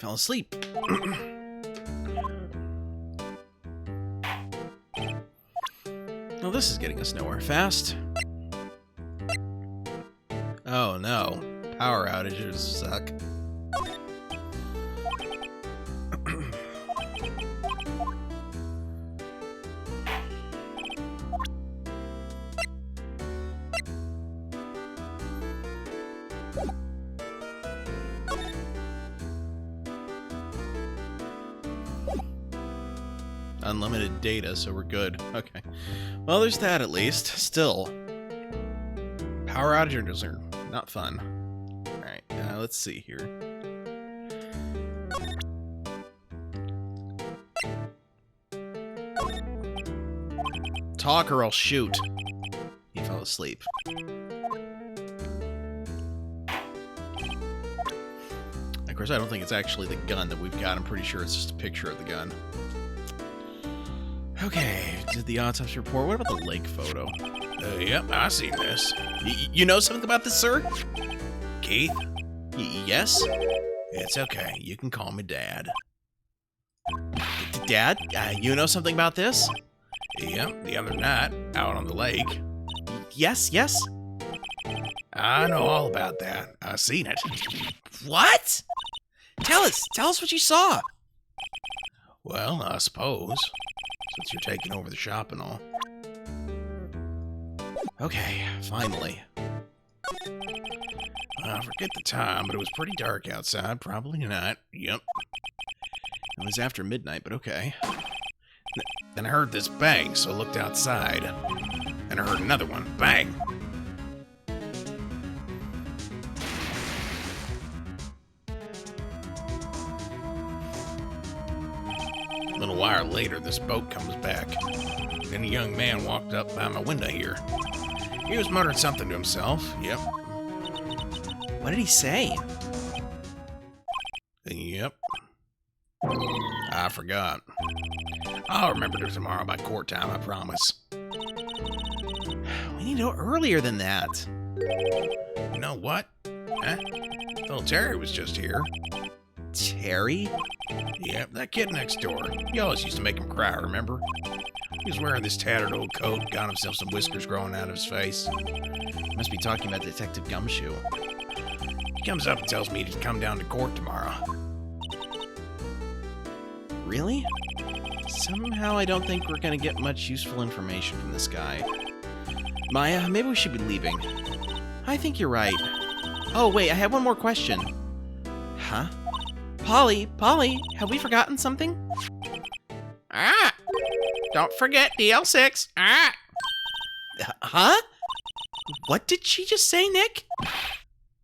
fell asleep. Well, this is getting us nowhere fast. Oh no. Power outages suck. Unlimited data, so we're good. Okay. Well, there's that at least. Still. Power outages are not fun. Alright, let's see here. Talk or I'll shoot. He fell asleep. Of course, I don't think it's actually the gun that we've got. I'm pretty sure it's just a picture of the gun. Okay, did the autopsy report. What about the lake photo? Yep, I seen this. You know something about this, sir? Keith? Yes? It's okay. You can call me Dad. Dad, you know something about this? Yep, the other night, out on the lake. Yes, yes? I know all about that. I seen it. What? Tell us what you saw. Well, I suppose, since you're taking over the shop and all. Okay, finally. I forget the time, but it was pretty dark outside. Probably not. Yep. It was after midnight, but okay. Then I heard this bang, so I looked outside. And I heard another one. Bang! A little while later, this boat comes back. Then a young man walked up by my window here. He was muttering something to himself. Yep. What did he say? Yep. I forgot. I'll remember it tomorrow by court time, I promise. We need to know earlier than that. You know what? Huh? Little Terry was just here. Terry? Yep, that kid next door. You always used to make him cry, remember? He was wearing this tattered old coat, got himself some whiskers growing out of his face. Must be talking about Detective Gumshoe. He comes up and tells me to come down to court tomorrow. Really? Somehow I don't think we're gonna get much useful information from this guy. Maya, maybe we should be leaving. I think you're right. Oh, wait, I have one more question. Huh? Polly, have we forgotten something? Ah! Don't forget DL6. Ah! Huh? What did she just say, Nick?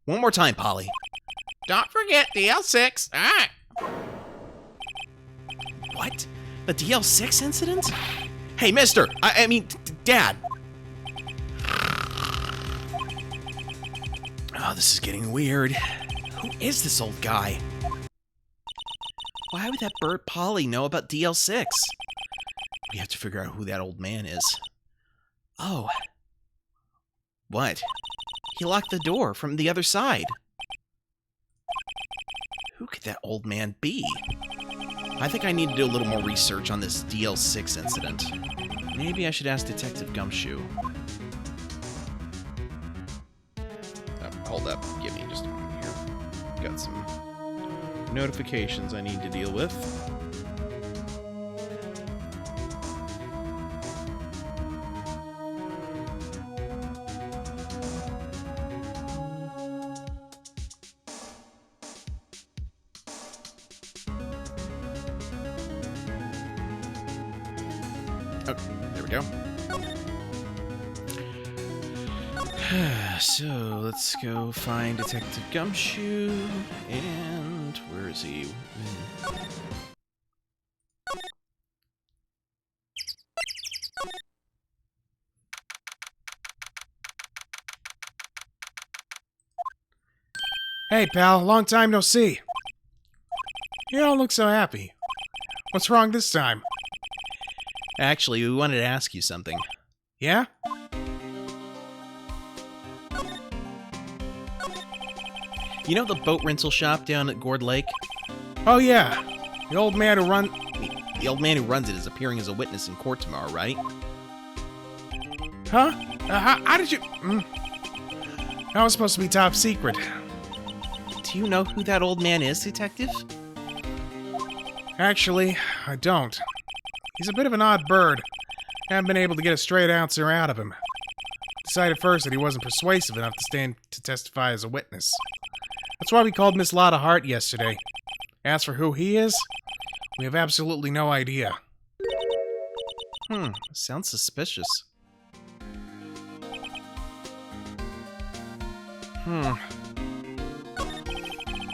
One more time, Polly. Don't forget DL6. Ah! What? The DL6 incident? Hey, mister! I mean, Dad! Oh, this is getting weird. Who is this old guy? Why would that bird Polly know about DL6? We have to figure out who that old man is. Oh. What? He locked the door from the other side. Who could that old man be? I think I need to do a little more research on this DL6 incident. Maybe I should ask Detective Gumshoe. Hold up. Give me just a moment here. Got some notifications I need to deal with. Oh, there we go. So, let's go find Detective Gumshoe. And where is he? Hey, pal. Long time no see. You don't look so happy. What's wrong this time? Actually, we wanted to ask you something. Yeah? You know the boat rental shop down at Gourd Lake? Oh, yeah. The old man who run... The old man who runs it is appearing as a witness in court tomorrow, right? Huh? How did you... That was supposed to be top secret. Do you know who that old man is, Detective? Actually, I don't. He's a bit of an odd bird. Haven't been able to get a straight answer out of him. Decided first that he wasn't persuasive enough to stand to testify as a witness. That's why we called Miss Lotta Hart yesterday. As for who he is, we have absolutely no idea. Sounds suspicious.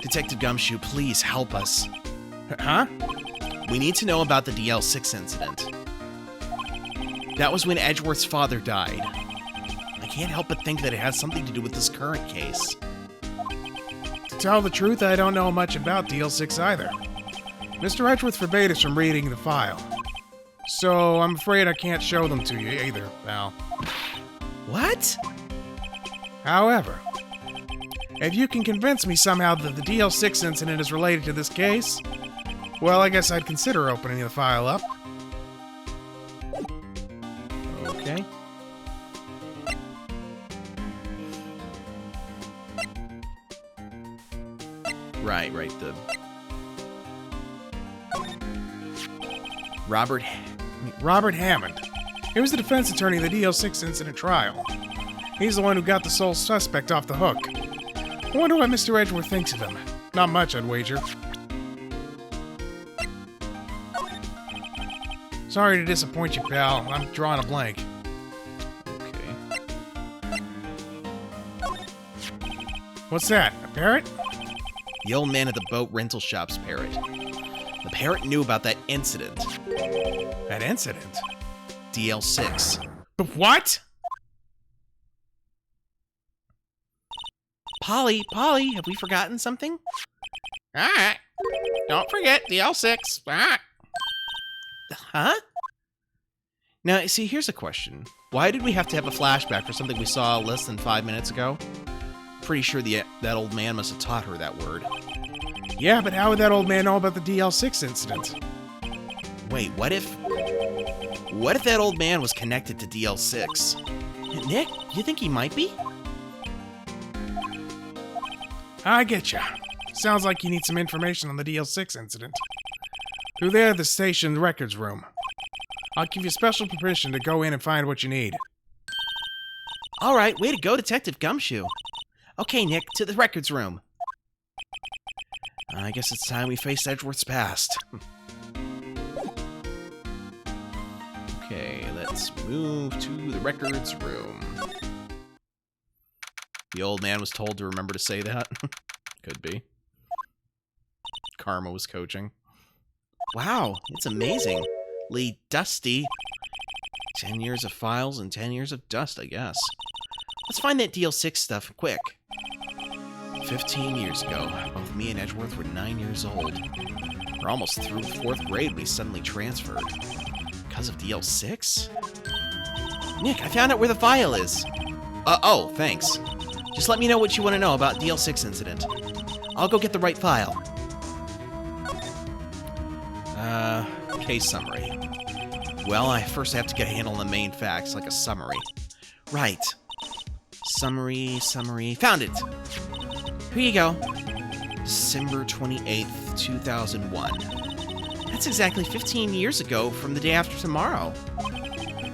Detective Gumshoe, please help us. Huh? We need to know about the DL6 incident. That was when Edgeworth's father died. I can't help but think that it has something to do with this current case. To tell the truth, I don't know much about DL6 either. Mr. Edgeworth forbade us from reading the file. So I'm afraid I can't show them to you either, pal. What? However, if you can convince me somehow that the DL6 incident is related to this case, well, I guess I'd consider opening the file up. Okay. Right, the... Robert Hammond. He was the defense attorney in the DL6 incident trial. He's the one who got the sole suspect off the hook. I wonder what Mr. Edgeworth thinks of him. Not much, I'd wager. Sorry to disappoint you, pal. I'm drawing a blank. Okay. What's that? A parrot? The old man at the boat rental shop's parrot. The parrot knew about that incident. That incident? DL6. But what? Polly, have we forgotten something? Alright. Don't forget DL6. Alright. Huh? Now, see, here's a question. Why did we have to have a flashback for something we saw less than 5 minutes ago? Pretty sure that old man must have taught her that word. Yeah, but how would that old man know about the DL6 incident? Wait, what if that old man was connected to DL6? Nick, you think he might be? I getcha. Sounds like you need some information on the DL6 incident. Through there, the station records room. I'll give you special permission to go in and find what you need. All right, way to go, Detective Gumshoe. Okay, Nick, to the records room. I guess it's time we faced Edgeworth's past. Okay, let's move to the records room. The old man was told to remember to say that. Could be. Karma was coaching. Wow, it's amazing. Lee Dusty. 10 years of files and 10 years of dust, I guess. Let's find that DL6 stuff quick. 15 years ago, both me and Edgeworth were 9 years old. We're almost through 4th grade when we suddenly transferred. Because of DL6? Nick, I found out where the file is. Oh, thanks. Just let me know what you want to know about DL6 incident. I'll go get the right file. Case summary. Well, I first have to get a handle on the main facts, like a summary. Right. Summary. Found it! Here you go. December 28th, 2001. That's exactly 15 years ago from the day after tomorrow.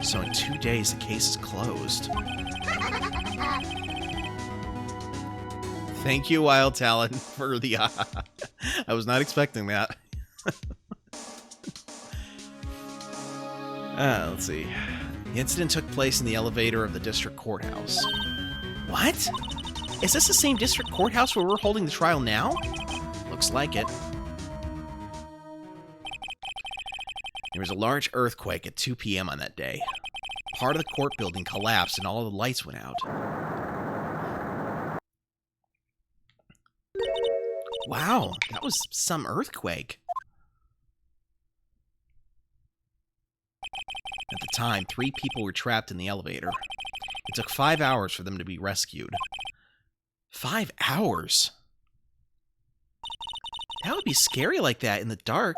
So in 2 days, the case is closed. Thank you, Wild Talon, for the... I was not expecting that. Let's see. The incident took place in the elevator of the district courthouse. What? Is this the same district courthouse where we're holding the trial now? Looks like it. There was a large earthquake at 2 p.m. on that day. Part of the court building collapsed and all the lights went out. Wow, that was some earthquake. At the time, 3 people were trapped in the elevator. It took 5 hours for them to be rescued. 5 hours? That would be scary like that in the dark.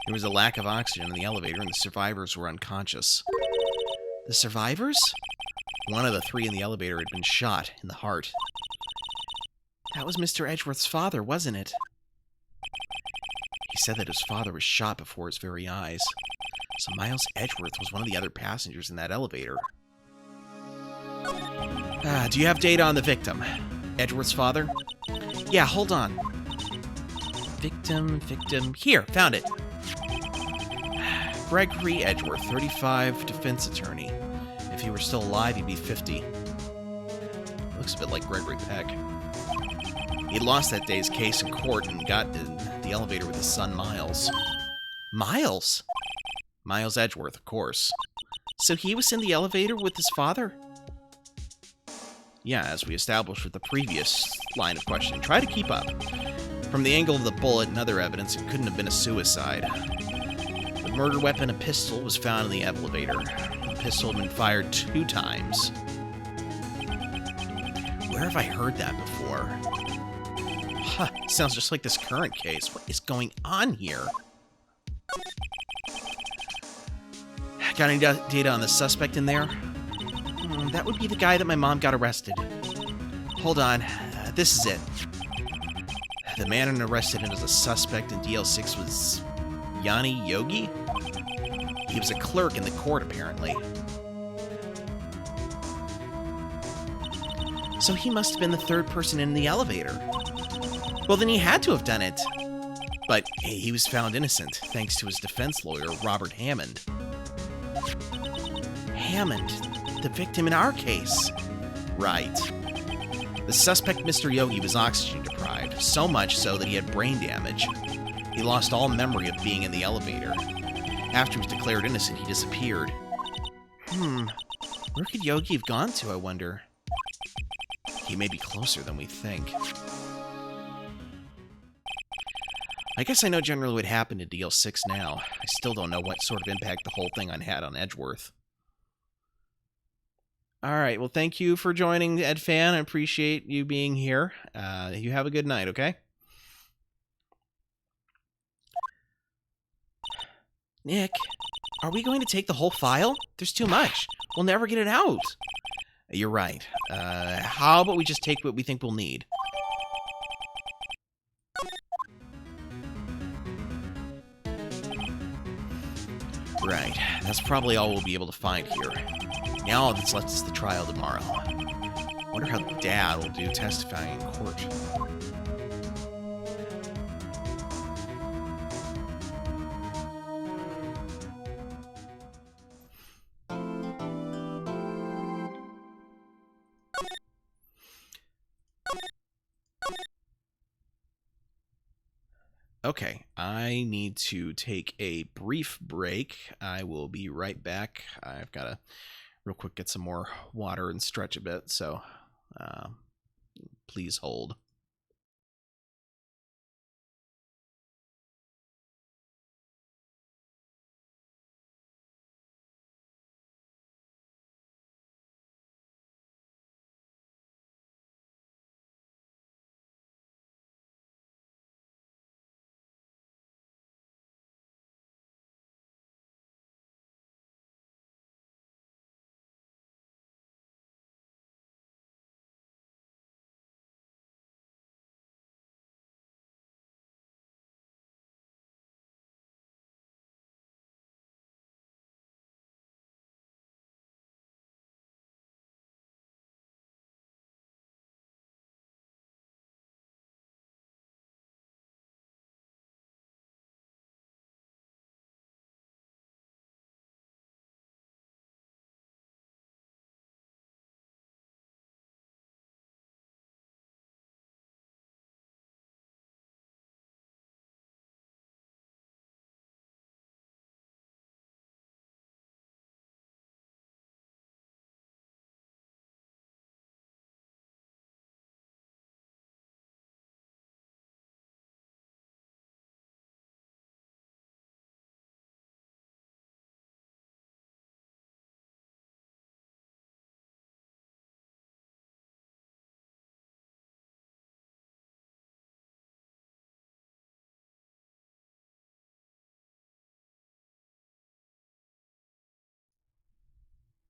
There was a lack of oxygen in the elevator, and the survivors were unconscious. The survivors? One of the 3 in the elevator had been shot in the heart. That was Mr. Edgeworth's father, wasn't it? He said that his father was shot before his very eyes. So Miles Edgeworth was one of the other passengers in that elevator. Do you have data on the victim? Edgeworth's father? Yeah, hold on. Victim. Here, found it. Gregory Edgeworth, 35, defense attorney. If he were still alive, he'd be 50. Looks a bit like Gregory Peck. He lost that day's case in court and got in the elevator with his son, Miles. Miles? Miles Edgeworth, of course. So he was in the elevator with his father? Yeah, as we established with the previous line of questioning. Try to keep up. From the angle of the bullet and other evidence, it couldn't have been a suicide. The murder weapon, a pistol, was found in the elevator. The pistol had been fired 2 times. Where have I heard that before? Huh, sounds just like this current case. What is going on here? Got any data on the suspect in there? That would be the guy that my mom got arrested. Hold on. This is it. The man arrested as a suspect in DL6 was Yanni Yogi? He was a clerk in the court, apparently. So he must have been the 3rd person in the elevator. Well, then he had to have done it. But he was found innocent, thanks to his defense lawyer, Robert Hammond. Hammond, the victim in our case. Right. The suspect, Mr. Yogi, was oxygen deprived, so much so that he had brain damage. He lost all memory of being in the elevator. After he was declared innocent, he disappeared. Where could Yogi have gone to, I wonder? He may be closer than we think. I guess I know generally what happened to DL6 now. I still don't know what sort of impact the whole thing had on Edgeworth. Alright, well thank you for joining, Ed Fan. I appreciate you being here. You have a good night, okay? Nick, are we going to take the whole file? There's too much. We'll never get it out. You're right. How about we just take what we think we'll need? Right. That's probably all we'll be able to find here. Now all that's left is the trial tomorrow. Wonder how Dad will do testifying in court. Okay, I need to take a brief break. I will be right back. I've got to real quick get some more water and stretch a bit, so please hold.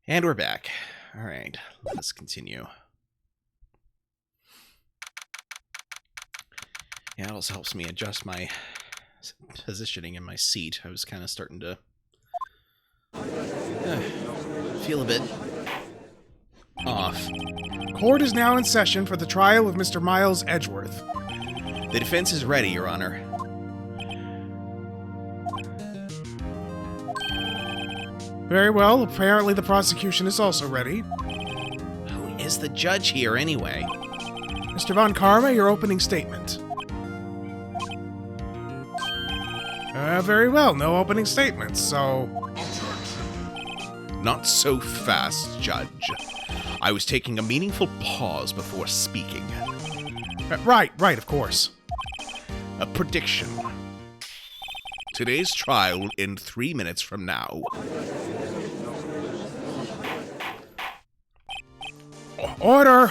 And we're back. All right, let's continue. Yeah, it also helps me adjust my positioning in my seat. I was kind of starting to feel a bit off. Court is now in session for the trial of Mr. Miles Edgeworth. The defense is ready, Your Honor. Very well. Apparently the prosecution is also ready. Who is the judge here, anyway? Mr. Von Karma, your opening statement. Very well. No opening statements, so... Not so fast, Judge. I was taking a meaningful pause before speaking. Right, of course. A prediction. Today's trial will end 3 minutes from now. Order!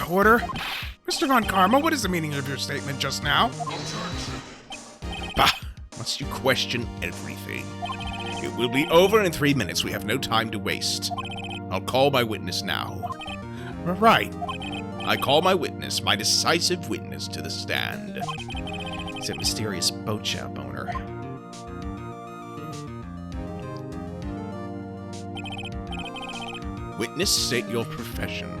Mr. Von Karma, what is the meaning of your statement just now? Bah! Must you question everything? It will be over in 3 minutes. We have no time to waste. I'll call my witness now. Right. I call my witness, my decisive witness, to the stand. It's that mysterious boat shop owner. Witness, state your profession.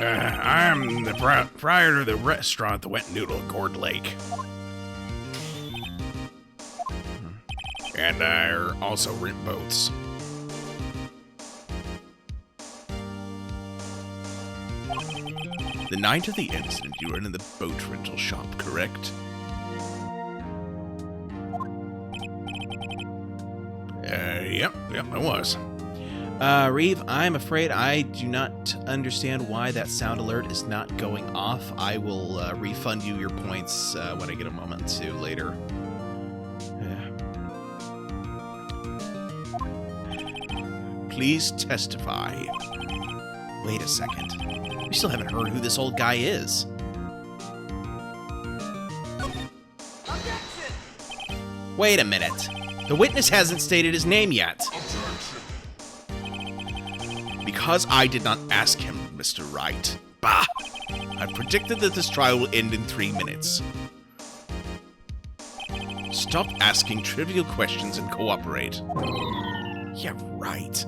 I'm the proprietor of the restaurant, the Wet Noodle at Cord Lake. And I also rent boats. The night of the incident, you were in the boat rental shop, correct? Yep, I was. Reeve, I'm afraid I do not understand why that sound alert is not going off. I will refund you your points when I get a moment to later. Please testify. Wait a second. We still haven't heard who this old guy is. Objection! Wait a minute. The witness hasn't stated his name yet. Because I did not ask him, Mr. Wright. Bah! I predicted that this trial will end in 3 minutes. Stop asking trivial questions and cooperate. Yeah, right.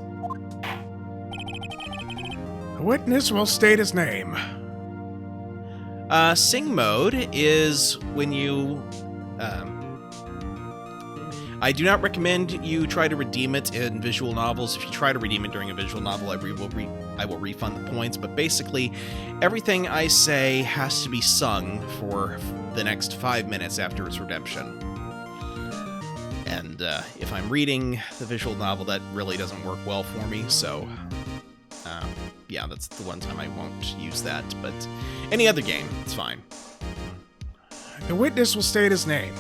The witness will state his name. Sing mode is when you... I do not recommend you try to redeem it in visual novels. If you try to redeem it during a visual novel, I will refund the points. But basically, everything I say has to be sung for the next 5 minutes after its redemption. And if I'm reading the visual novel, that really doesn't work well for me. So, yeah, that's the one time I won't use that. But any other game, it's fine. The witness will state his name.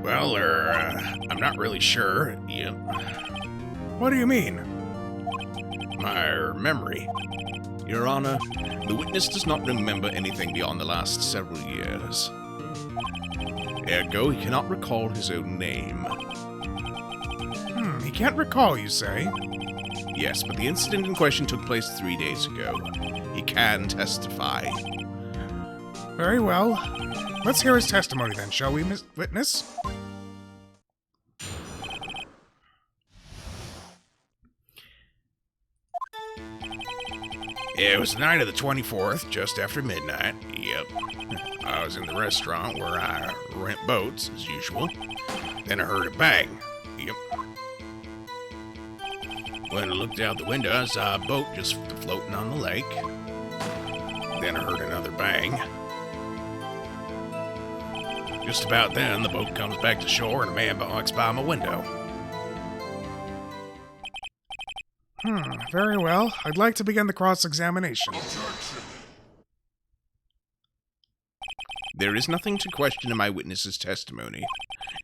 Well, I'm not really sure. Yeah. What do you mean? My memory. Your Honor, the witness does not remember anything beyond the last several years. Ergo, he cannot recall his own name. He can't recall, you say? Yes, but the incident in question took place 3 days ago. He can testify. Very well. Let's hear his testimony then, shall we, Miss Witness? It was the night of the 24th, just after midnight. Yep. I was in the restaurant where I rent boats, as usual. Then I heard a bang. Yep. When I looked out the window, I saw a boat just floating on the lake. Then I heard another bang. Just about then, the boat comes back to shore and a man walks by my window. Very well. I'd like to begin the cross-examination. There is nothing to question in my witness's testimony.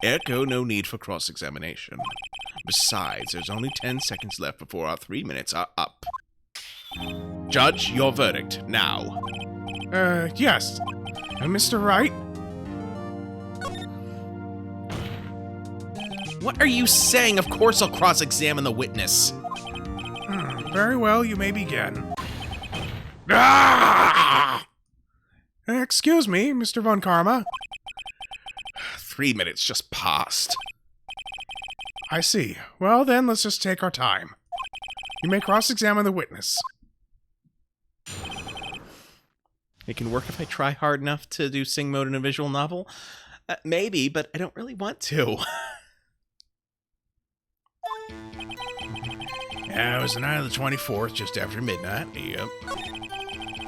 Ergo, no need for cross-examination. Besides, there's only 10 seconds left before our 3 minutes are up. Judge, your verdict, now. Yes. Mr. Wright? What are you saying? Of course I'll cross-examine the witness. Very well, you may begin. Ah! Excuse me, Mr. Von Karma. 3 minutes just passed. I see. Well, then, let's just take our time. You may cross-examine the witness. It can work if I try hard enough to do sing mode in a visual novel. Maybe, but I don't really want to. It was the night of the 24th, just after midnight. Yep.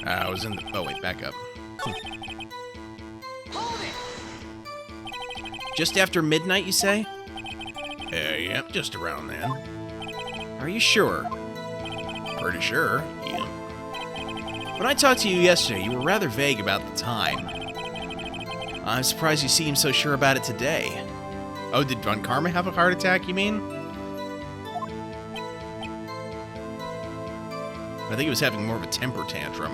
I was in the... Oh, wait, back up. Hold it! Just after midnight, you say? Yep, just around then. Are you sure? Pretty sure. Yep. When I talked to you yesterday, you were rather vague about the time. I'm surprised you seem so sure about it today. Oh, did Von Karma have a heart attack, you mean? I think he was having more of a temper tantrum.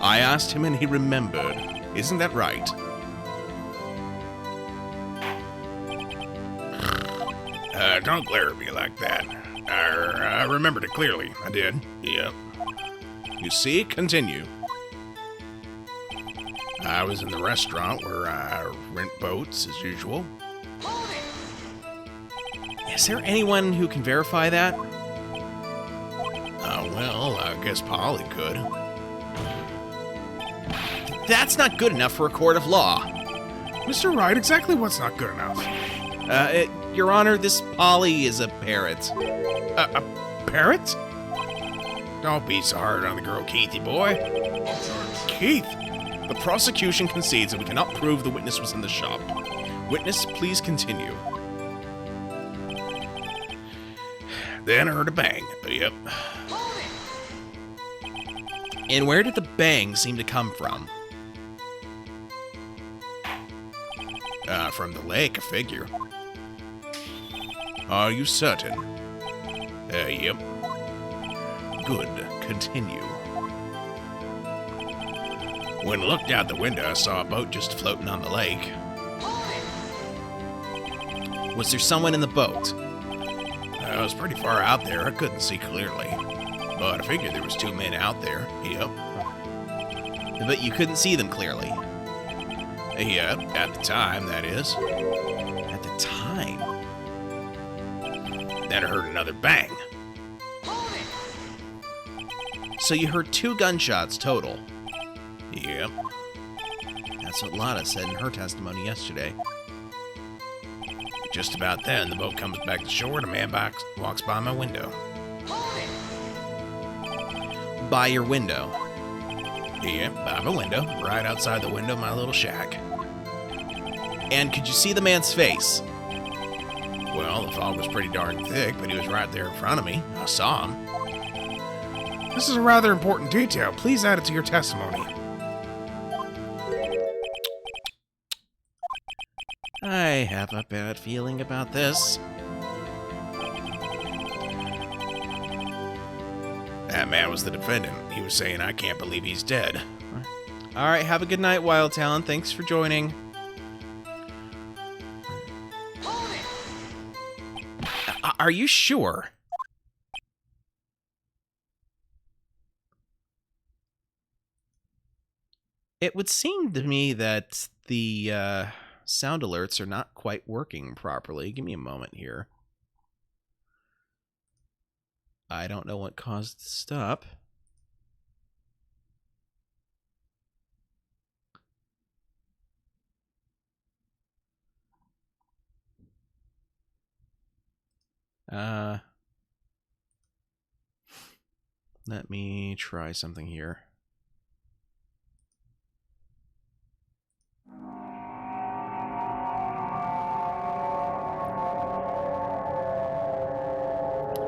I asked him and he remembered. Isn't that right? Don't glare at me like that. I remembered it clearly. I did. Yep. You see? Continue. I was in the restaurant where I rent boats, as usual. Hold it! Is there anyone who can verify that? Well, I guess Polly could. That's not good enough for a court of law. Mr. Wright, exactly what's not good enough? Your Honor, this Polly is a parrot. A parrot? Don't be so hard on the girl, Keithy boy. Keith? The prosecution concedes that we cannot prove the witness was in the shop. Witness, please continue. Then I heard a bang. Yep. Hold it! And where did the bang seem to come from? From the lake, I figure. Are you certain? Yep. Good. Continue. When I looked out the window, I saw a boat just floating on the lake. Hold it! Was there someone in the boat? I was pretty far out there. I couldn't see clearly. But I figured there was 2 men out there. Yep. But you couldn't see them clearly. Yep, at the time, that is. At the time? Then I heard another bang. Hold it! So you heard 2 gunshots total. Yep. That's what Lana said in her testimony yesterday. Just about then, the boat comes back to shore and a man walks by my window. Hold it! By your window. Yep, by my window, right outside the window of my little shack. And could you see the man's face? Well, the fog was pretty darn thick, but he was right there in front of me. I saw him. This is a rather important detail. Please add it to your testimony. I have a bad feeling about this. That man was the defendant. He was saying, I can't believe he's dead. Alright, have a good night, Wild Talon. Thanks for joining. Hold it! Are you sure? It would seem to me that the sound alerts are not quite working properly. Give me a moment here. I don't know what caused it to stop. Let me try something here.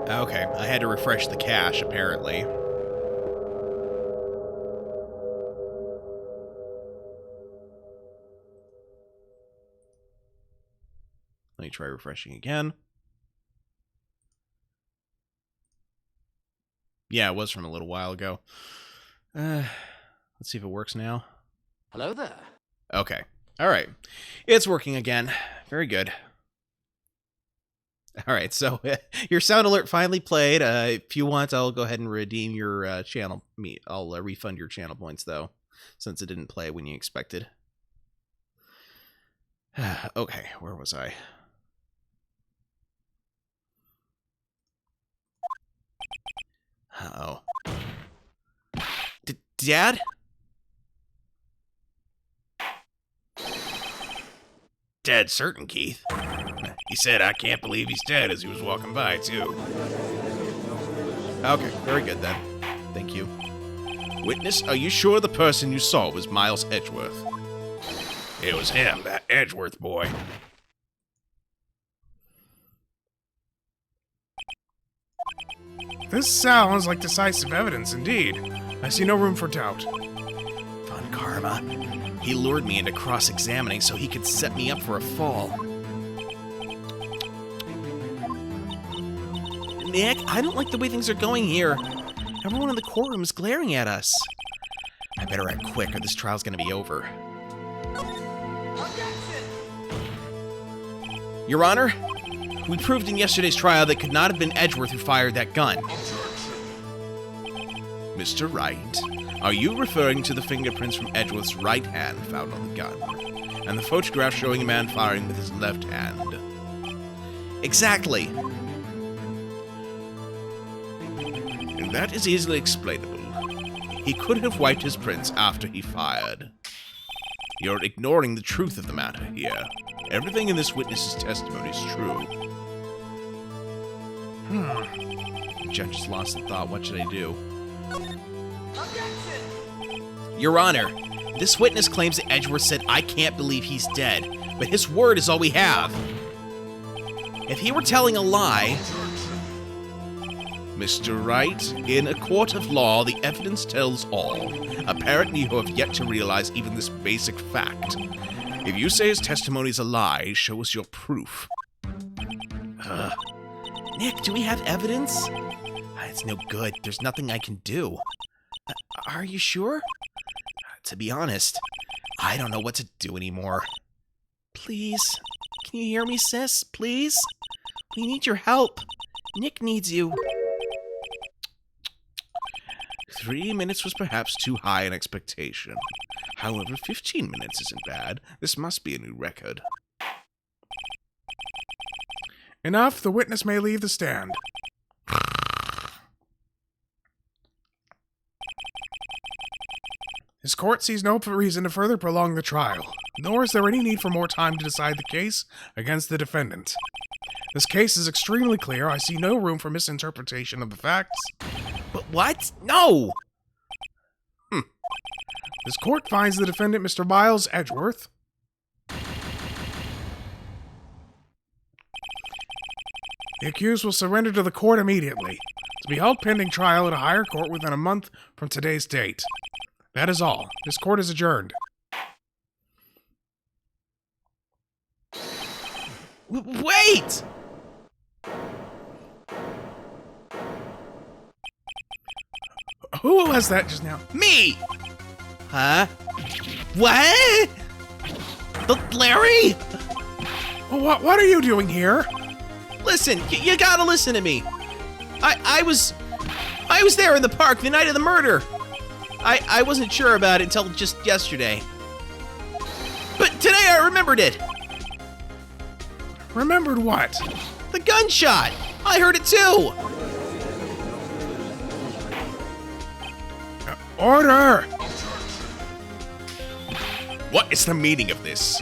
Okay, I had to refresh the cache, apparently. Let me try refreshing again. Yeah, it was from a little while ago. Let's see if it works now. Hello there. Okay. All right. It's working again. Very good. All right, so your sound alert finally played. If you want, I'll go ahead and redeem your channel. I'll refund your channel points, though, since it didn't play when you expected. Okay, where was I? Uh-oh. Dad? Dead certain, Keith. He said, I can't believe he's dead as he was walking by, too. Okay, very good then. Thank you. Witness, are you sure the person you saw was Miles Edgeworth? It was him, that Edgeworth boy. This sounds like decisive evidence indeed. I see no room for doubt. Von Karma. He lured me into cross-examining so he could set me up for a fall. Nick, I don't like the way things are going here. Everyone in the courtroom is glaring at us. I better act quick or this trial's gonna be over. Objection! Your Honor, we proved in yesterday's trial that it could not have been Edgeworth who fired that gun. Mr. Wright, are you referring to the fingerprints from Edgeworth's right hand found on the gun, and the photograph showing a man firing with his left hand? Exactly. And that is easily explainable. He could have wiped his prints after he fired. You're ignoring the truth of the matter here. Everything in this witness's testimony is true. The judge just lost the thought. What should I do? Objection! Your Honor, this witness claims that Edgeworth said, I can't believe he's dead, but his word is all we have. If he were telling a lie... Mr. Wright, in a court of law, the evidence tells all. Apparently, you have yet to realize even this basic fact. If you say his testimony is a lie, show us your proof. Nick, do we have evidence? It's no good. There's nothing I can do. Are you sure? To be honest, I don't know what to do anymore. Please, can you hear me, sis? Please? We need your help. Nick needs you. 3 minutes was perhaps too high an expectation. However, 15 minutes isn't bad. This must be a new record. Enough, the witness may leave the stand. His court sees no reason to further prolong the trial, nor is there any need for more time to decide the case against the defendant. This case is extremely clear. I see no room for misinterpretation of the facts. But what? No! This court finds the defendant, Mr. Miles Edgeworth, the accused will surrender to the court immediately, to be held pending trial at a higher court within a month from today's date. That is all. This court is adjourned. Wait! Who was that just now? Me! Huh? What? Larry? What are you doing here? Listen, you gotta listen to me. I was there in the park the night of the murder. I wasn't sure about it until just yesterday. But today I remembered it. Remembered what? The gunshot. I heard it too. Order! What is the meaning of this?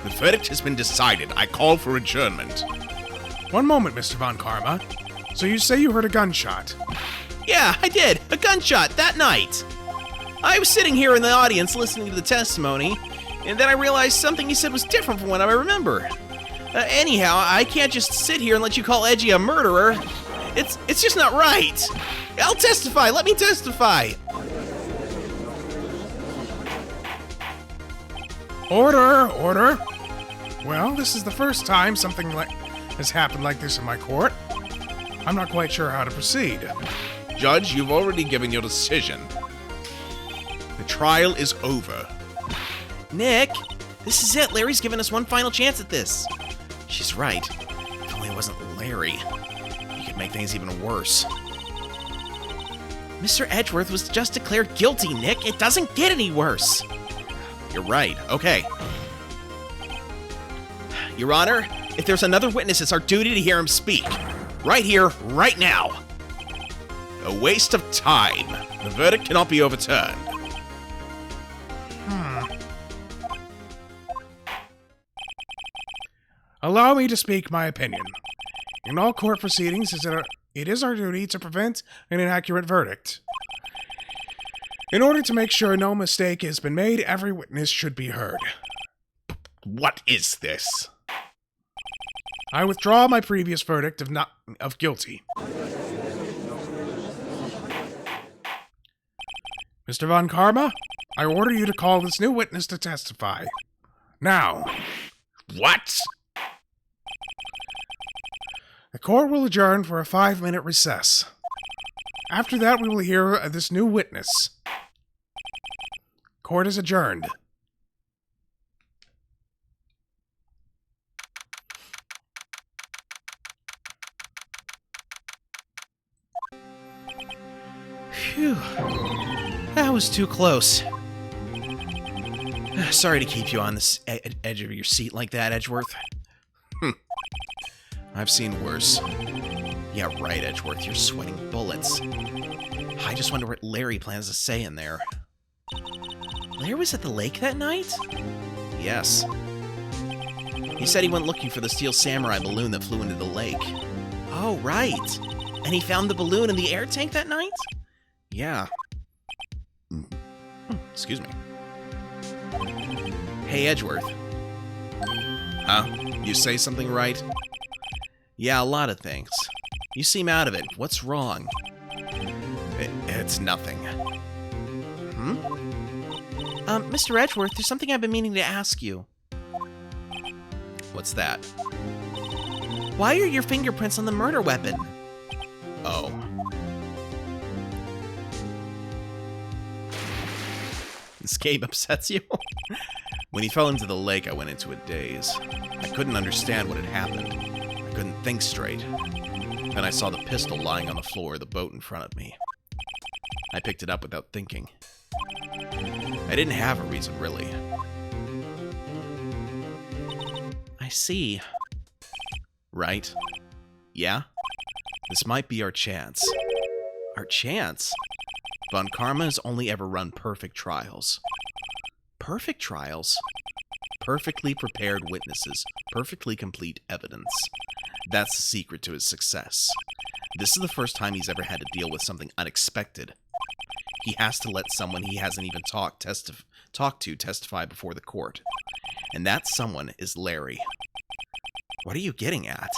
The verdict has been decided. I call for adjournment. One moment, Mr. Von Karma. So you say you heard a gunshot? Yeah, I did. A gunshot that night. I was sitting here in the audience listening to the testimony, and then I realized something he said was different from what I remember. Anyhow, I can't just sit here and let you call Edgy a murderer. It's just not right. I'll testify. Let me testify. Order! Order! Well, this is the first time something has happened like this in my court. I'm not quite sure how to proceed. Judge, you've already given your decision. The trial is over. Nick, this is it. Larry's given us one final chance at this. She's right. If only it wasn't Larry, he could make things even worse. Mr. Edgeworth was just declared guilty, Nick. It doesn't get any worse. You're right. Okay. Your Honor, if there's another witness, it's our duty to hear him speak. Right here, right now. A waste of time. The verdict cannot be overturned. Allow me to speak my opinion. In all court proceedings, it is our duty to prevent an inaccurate verdict. In order to make sure no mistake has been made, every witness should be heard. What is this? I withdraw my previous verdict of guilty. Mr. Von Karma, I order you to call this new witness to testify. Now. What? The court will adjourn for a 5-minute recess. After that, we will hear this new witness. Court is adjourned. Phew. That was too close. Sorry to keep you on this edge of your seat like that, Edgeworth. I've seen worse. Yeah, right, Edgeworth. You're sweating bullets. I just wonder what Larry plans to say in there. Larry was at the lake that night? Yes. He said he went looking for the Steel Samurai balloon that flew into the lake. Oh, right. And he found the balloon in the air tank that night? Yeah. Excuse me. Hey, Edgeworth. Huh? You say something right? Yeah, a lot of things. You seem out of it. What's wrong? It's nothing. Mr. Edgeworth, there's something I've been meaning to ask you. What's that? Why are your fingerprints on the murder weapon? Oh. This game upsets you? When he fell into the lake, I went into a daze. I couldn't understand what had happened. I couldn't think straight. Then I saw the pistol lying on the floor of the boat in front of me. I picked it up without thinking. I didn't have a reason, really. I see. Right? Yeah? This might be our chance. Our chance? Von Karma has only ever run perfect trials. Perfect trials? Perfectly prepared witnesses, perfectly complete evidence. That's the secret to his success. This is the first time he's ever had to deal with something unexpected. He has to let someone he hasn't even talked to testify before the court. And that someone is Larry. What are you getting at?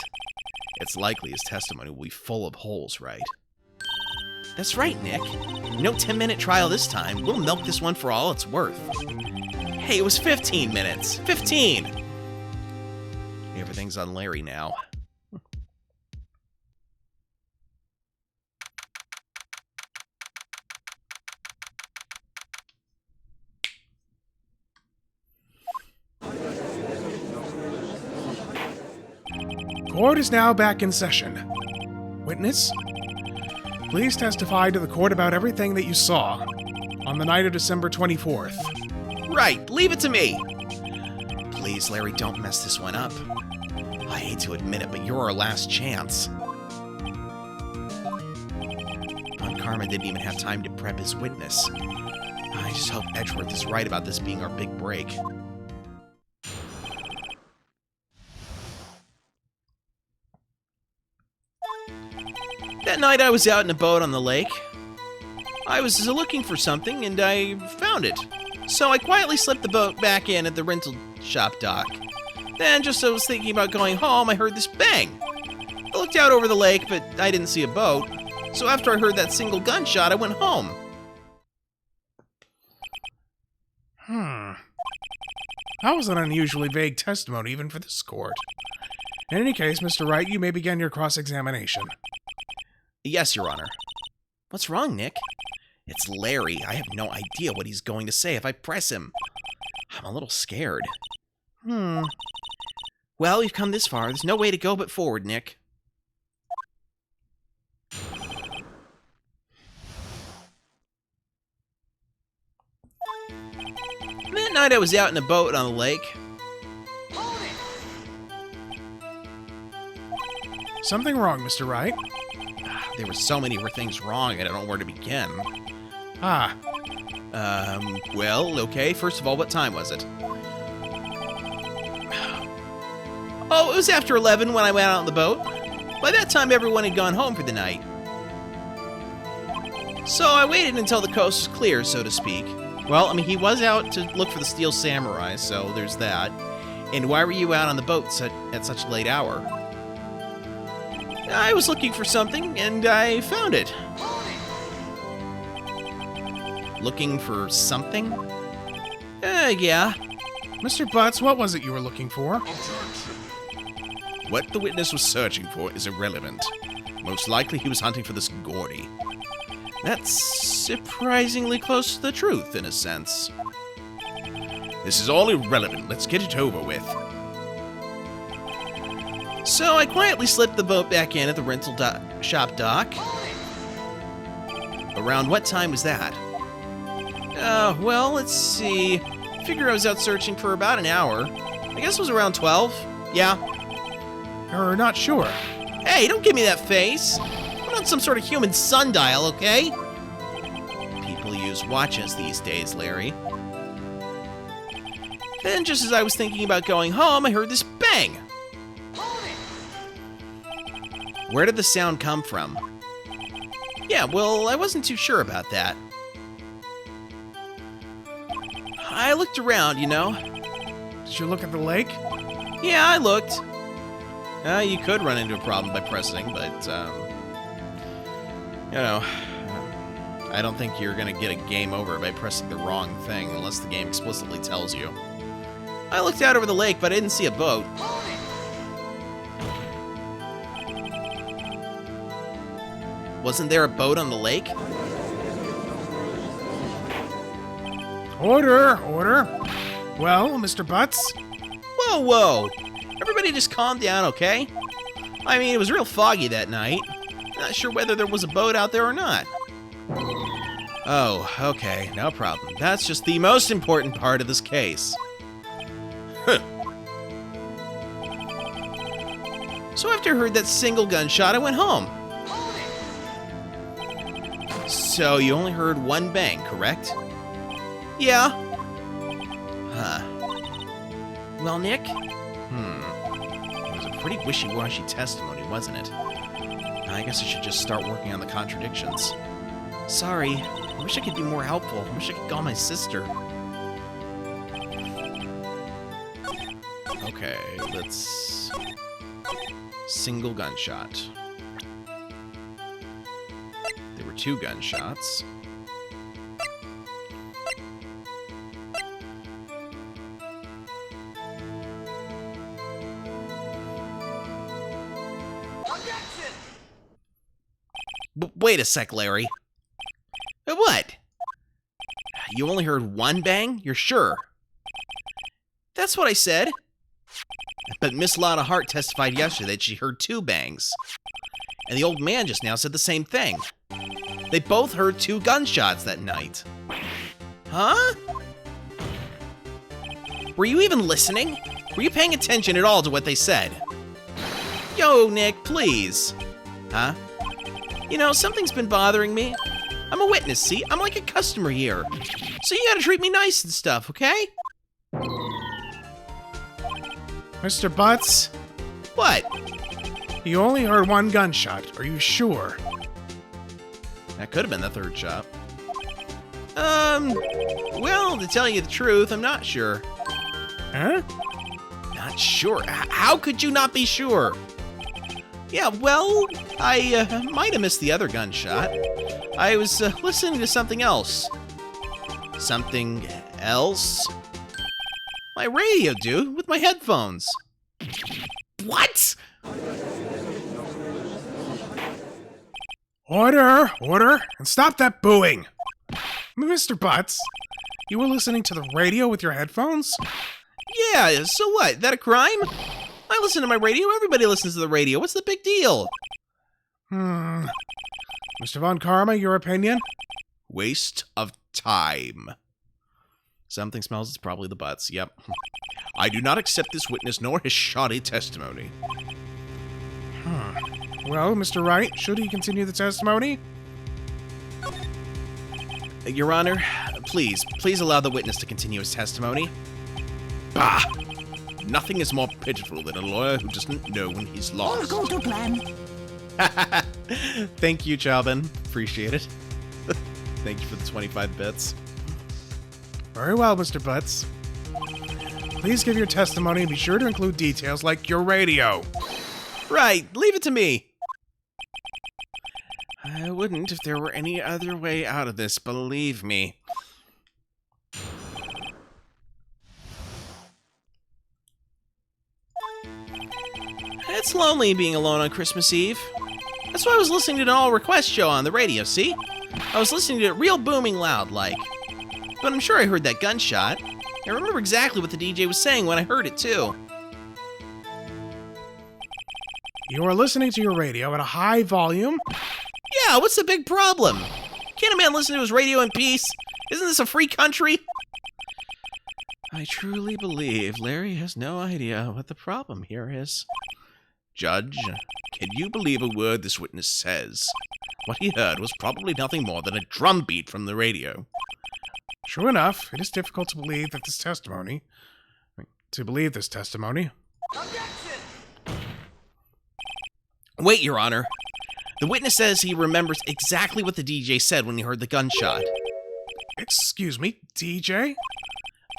It's likely his testimony will be full of holes, right? That's right, Nick. No 10-minute trial this time. We'll milk this one for all it's worth. Hey, it was 15 minutes. 15! Everything's on Larry now. Court is now back in session. Witness, please testify to the court about everything that you saw on the night of December 24th. Right, leave it to me! Please, Larry, don't mess this one up. I hate to admit it, but you're our last chance. Von Karma didn't even have time to prep his witness. I just hope Edgeworth is right about this being our big break. That night I was out in a boat on the lake. I was looking for something and I found it. So I quietly slipped the boat back in at the rental shop dock. Then, just as I was thinking about going home, I heard this bang. I looked out over the lake, but I didn't see a boat. So after I heard that single gunshot, I went home. That was an unusually vague testimony even for this court. In any case, Mr. Wright, you may begin your cross-examination. Yes, Your Honor. What's wrong, Nick? It's Larry. I have no idea what he's going to say if I press him. I'm a little scared. Well, we've come this far. There's no way to go but forward, Nick. That night I was out in a boat on the lake. Something wrong, Mr. Wright? There were so many things wrong, I don't know where to begin. Well, okay, first of all, what time was it? Oh, it was after 11 when I went out on the boat. By that time, everyone had gone home for the night. So I waited until the coast was clear, so to speak. Well, I mean, he was out to look for the Steel Samurai, so there's that. And why were you out on the boat at such a late hour? I was looking for something, and I found it. Looking for something? Yeah. Mr. Butts, what was it you were looking for? What the witness was searching for is irrelevant. Most likely he was hunting for this Gordy. That's surprisingly close to the truth, in a sense. This is all irrelevant. Let's get it over with. So I quietly slipped the boat back in at the rental shop dock. Around what time was that? Well, let's see. Figure I was out searching for about an hour. I guess it was around 12. Yeah. You're not sure. Hey, don't give me that face. I'm not some sort of human sundial, okay? People use watches these days, Larry. Then, just as I was thinking about going home, I heard this bang. Where did the sound come from? Yeah, well, I wasn't too sure about that. I looked around, you know. Did you look at the lake? Yeah, I looked. You could run into a problem by pressing, but, you know, I don't think you're going to get a game over by pressing the wrong thing unless the game explicitly tells you. I looked out over the lake, but I didn't see a boat. Wasn't there a boat on the lake? Order, order. Well, Mr. Butts? Whoa, whoa. Everybody just calm down, okay? I mean, it was real foggy that night. Not sure whether there was a boat out there or not. Oh, okay, no problem. That's just the most important part of this case. So after I heard that single gunshot, I went home. So you only heard one bang, correct? Yeah. Huh. Well, Nick? It was a pretty wishy-washy testimony, wasn't it? I guess I should just start working on the contradictions. Sorry. I wish I could be more helpful. I wish I could call my sister. Okay, let's... Single gunshot. There were 2 gunshots. Wait a sec, Larry. What? You only heard one bang? You're sure? That's what I said. But Miss Lotta Hart testified yesterday that she heard 2 bangs. And the old man just now said the same thing. They both heard 2 gunshots that night. Huh? Were you even listening? Were you paying attention at all to what they said? Yo, Nick, please. Huh? You know, something's been bothering me. I'm a witness, see? I'm like a customer here. So you gotta treat me nice and stuff, okay? Mr. Butts? What? You only heard 1 gunshot. Are you sure? That could have been the 3rd shot. Well, to tell you the truth, I'm not sure. Huh? Not sure? How could you not be sure? Yeah, well, I might have missed the other gunshot. I was listening to something else. Something else? My radio, dude, with my headphones. What? Order! Order! And stop that booing! Mr. Butts, you were listening to the radio with your headphones? Yeah, so what? That a crime? I listen to my radio. Everybody listens to the radio. What's the big deal? Mr. Von Karma, your opinion? Waste of time. Something smells. It's probably the butts. Yep. I do not accept this witness nor his shoddy testimony. Well, Mr. Wright, should he continue the testimony? Your Honor, please allow the witness to continue his testimony. Bah! Nothing is more pitiful than a lawyer who doesn't know when he's lost. All go to plan. Thank you, Chauvin. Appreciate it. Thank you for the 25 bits. Very well, Mr. Butts. Please give your testimony and be sure to include details like your radio. Right, leave it to me. I wouldn't if there were any other way out of this, believe me. It's lonely being alone on Christmas Eve. That's why I was listening to an all-request show on the radio, see? I was listening to it real booming loud, like. But I'm sure I heard that gunshot. I remember exactly what the DJ was saying when I heard it, too. You are listening to your radio at a high volume? Yeah, what's the big problem? Can't a man listen to his radio in peace? Isn't this a free country? I truly believe Larry has no idea what the problem here is. Judge, can you believe a word this witness says? What he heard was probably nothing more than a drum beat from the radio. True enough, it is difficult to believe this testimony. Objection! Wait, Your Honor. The witness says he remembers exactly what the DJ said when he heard the gunshot. Excuse me, DJ?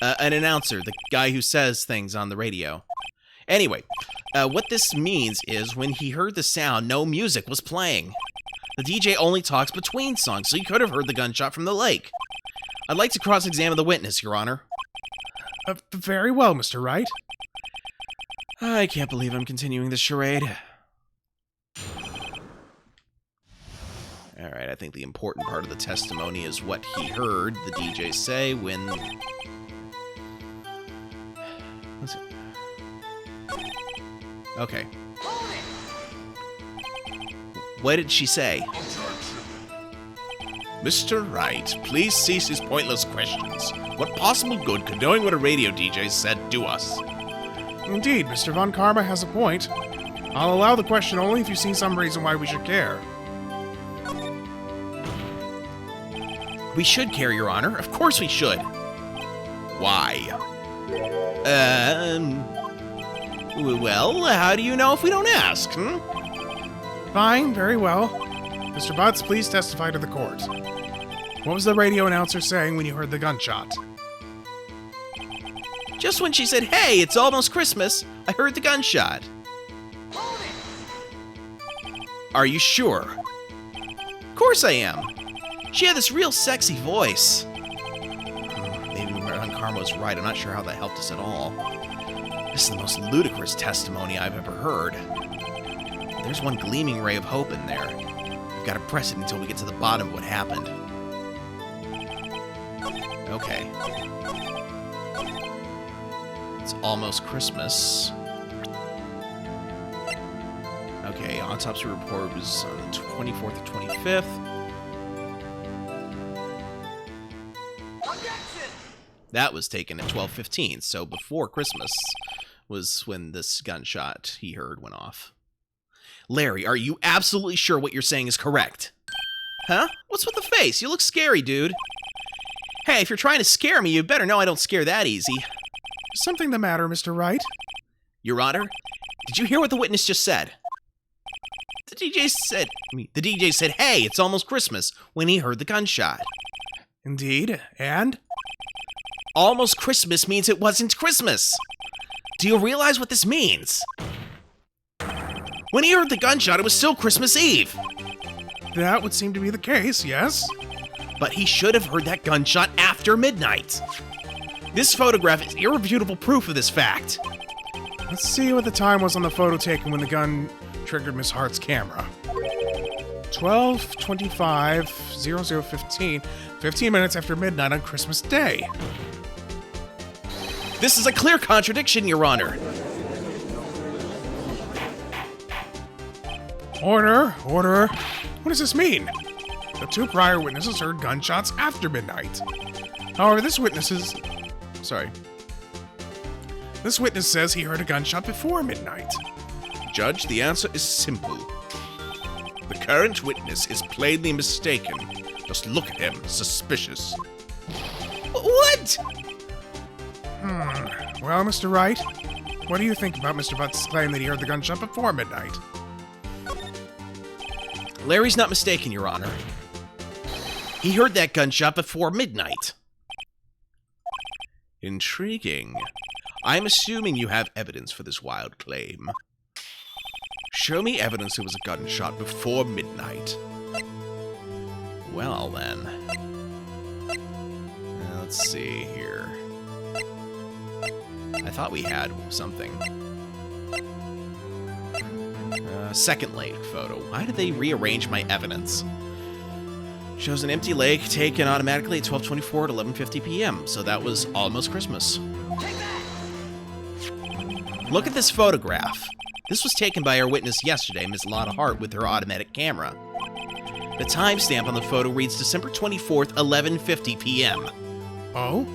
An announcer, the guy who says things on the radio. Anyway, what this means is when he heard the sound, no music was playing. The DJ only talks between songs, so he could have heard the gunshot from the lake. I'd like to cross-examine the witness, Your Honor. Very well, Mr. Wright. I can't believe I'm continuing this charade. Alright, I think the important part of the testimony is what he heard the DJ say when... Let's see. Okay. What did she say? Mr. Wright, please cease his pointless questions. What possible good could knowing what a radio DJ said do us? Indeed, Mr. Von Karma has a point. I'll allow the question only if you see some reason why we should care. We should care, Your Honor. Of course we should. Why? Well, how do you know if we don't ask, Fine, very well. Mr. Butts, please testify to the court. What was the radio announcer saying when you heard the gunshot? Just when she said, "Hey, it's almost Christmas," I heard the gunshot. Are you sure? Of course I am. She had this real sexy voice. Maybe Von Karma was right. I'm not sure how that helped us at all. This is the most ludicrous testimony I've ever heard. There's one gleaming ray of hope in there. We've got to press it until we get to the bottom of what happened. Okay. It's almost Christmas. Okay, autopsy report was on the 24th or 25th. Objection! That was taken at 12:15, so before Christmas was when this gunshot he heard went off. Larry, are you absolutely sure what you're saying is correct? Huh? What's with the face? You look scary, dude. Hey, if you're trying to scare me, you better know I don't scare that easy. Is something the matter, Mr. Wright? Your Honor, did you hear what the witness just said? The DJ said, "Hey, it's almost Christmas," when he heard the gunshot. Indeed, and? Almost Christmas means it wasn't Christmas. Do you realize what this means? When he heard the gunshot, it was still Christmas Eve. That would seem to be the case, yes? But he should have heard that gunshot after midnight. This photograph is irrefutable proof of this fact. Let's see what the time was on the photo taken when the gun triggered Miss Hart's camera. 12:25:00:15, 15 minutes after midnight on Christmas Day. This is a clear contradiction, Your Honor. Order, order. What does this mean? The two prior witnesses heard gunshots after midnight. However, this witness says he heard a gunshot before midnight. Judge, the answer is simple. The current witness is plainly mistaken. Just look at him, suspicious. What? Well, Mr. Wright, what do you think about Mr. Butt's claim that he heard the gunshot before midnight? Larry's not mistaken, Your Honor. He heard that gunshot before midnight. Intriguing. I'm assuming you have evidence for this wild claim. Show me evidence there was a gunshot before midnight. Well, then. Let's see here. I thought we had something. Second lake photo. Why did they rearrange my evidence? Shows an empty lake taken automatically at 12:24 at 11:50 p.m. So that was almost Christmas. Look at this photograph. This was taken by our witness yesterday, Miss Lotta Hart, with her automatic camera. The timestamp on the photo reads December 24th, 11:50 p.m. Oh?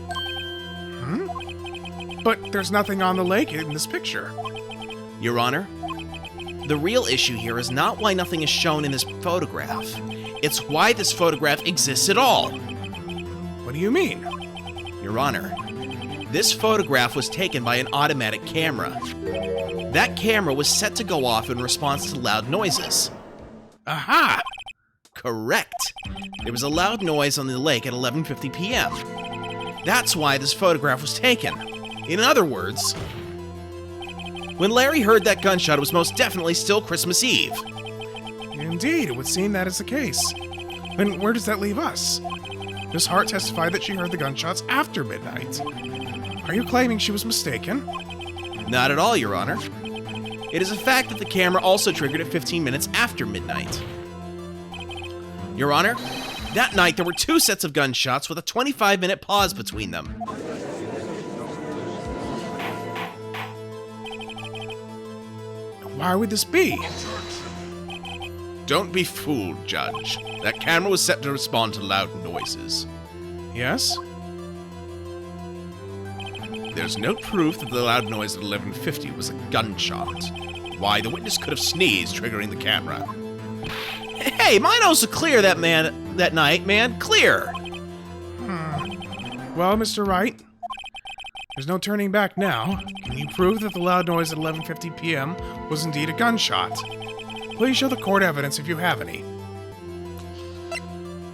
But there's nothing on the lake in this picture. Your Honor, the real issue here is not why nothing is shown in this photograph. It's why this photograph exists at all. What do you mean? Your Honor, this photograph was taken by an automatic camera. That camera was set to go off in response to loud noises. Aha! Correct. There was a loud noise on the lake at 11:50 p.m. That's why this photograph was taken. In other words, when Larry heard that gunshot, it was most definitely still Christmas Eve. Indeed, it would seem that is the case. Then where does that leave us? Miss Hart testified that she heard the gunshots after midnight. Are you claiming she was mistaken? Not at all, Your Honor. It is a fact that the camera also triggered at 15 minutes after midnight. Your Honor, that night there were two sets of gunshots with a 25-minute pause between them. Why would this be? Don't be fooled, Judge. That camera was set to respond to loud noises. Yes? There's no proof that the loud noise at 11:50 was a gunshot. Why, the witness could have sneezed, triggering the camera. Hey, my nose was clear that night, man. Clear. Well, Mr. Wright, there's no turning back now. Can you prove that the loud noise at 11:50 p.m. was indeed a gunshot? Please show the court evidence if you have any.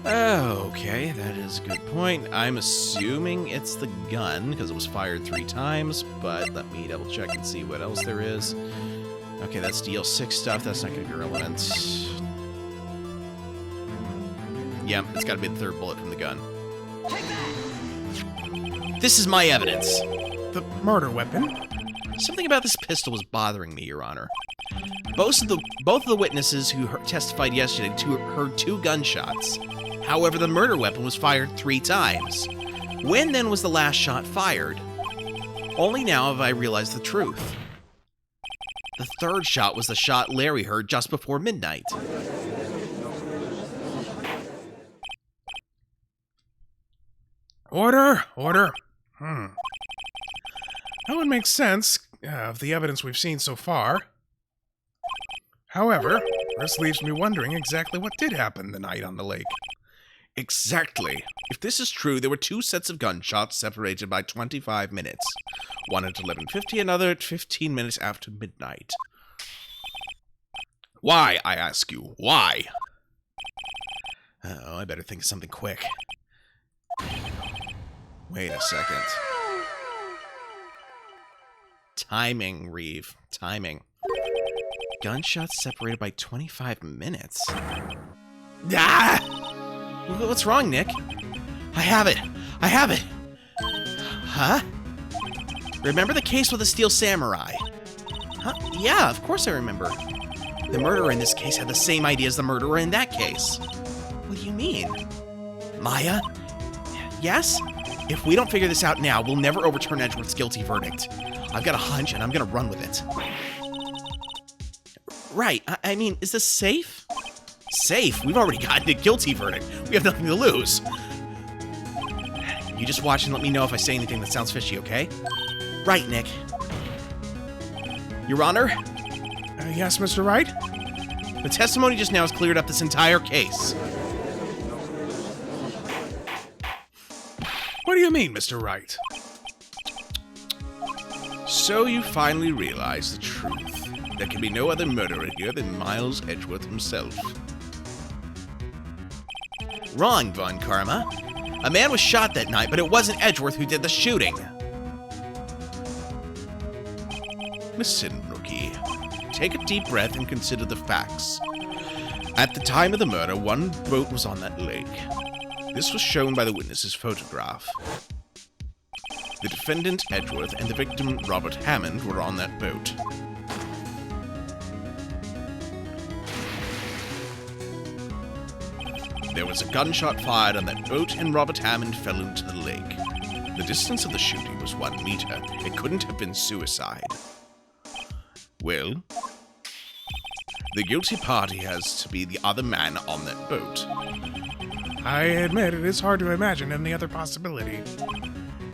Okay, that is a good point. I'm assuming it's the gun, because it was fired 3 times, but let me double check and see what else there is. Okay, that's DL6 stuff. That's not going to be relevant. Yeah, it's got to be the third bullet from the gun. This is my evidence. The murder weapon? Something about this pistol was bothering me, Your Honor. Both of the witnesses who testified yesterday heard 2 gunshots. However, the murder weapon was fired 3 times. When then was the last shot fired? Only now have I realized the truth. The third shot was the shot Larry heard just before midnight. Order! Order! That would make sense of the evidence we've seen so far. However, this leaves me wondering exactly what did happen the night on the lake. Exactly. If this is true, there were 2 sets of gunshots separated by 25 minutes. One at 11:50, another at 15 minutes after midnight. Why, I ask you, why? Oh, I better think of something quick. Wait a second. Timing, Reeve. Timing. Gunshots separated by 25 minutes. Ah! What's wrong, Nick? I have it. I have it. Huh? Remember the case with the Steel Samurai? Huh? Yeah, of course I remember. The murderer in this case had the same idea as the murderer in that case. What do you mean? Maya? Yes? If we don't figure this out now, we'll never overturn Edgeworth's guilty verdict. I've got a hunch, and I'm gonna run with it. Right, I mean, is this safe? Safe? We've already gotten a guilty verdict. We have nothing to lose. You just watch and let me know if I say anything that sounds fishy, okay? Right, Nick. Your Honor? Yes, Mr. Wright? The testimony just now has cleared up this entire case. What do you mean, Mr. Wright? So you finally realize the truth. There can be no other murderer here than Miles Edgeworth himself. Wrong, Von Karma. A man was shot that night, but it wasn't Edgeworth who did the shooting. Listen, rookie. Take a deep breath and consider the facts. At the time of the murder, one boat was on that lake. This was shown by the witness's photograph. The defendant, Edgeworth, and the victim, Robert Hammond, were on that boat. There was a gunshot fired on that boat, and Robert Hammond fell into the lake. The distance of the shooting was 1 meter. It couldn't have been suicide. Well, the guilty party has to be the other man on that boat. I admit it is hard to imagine any other possibility.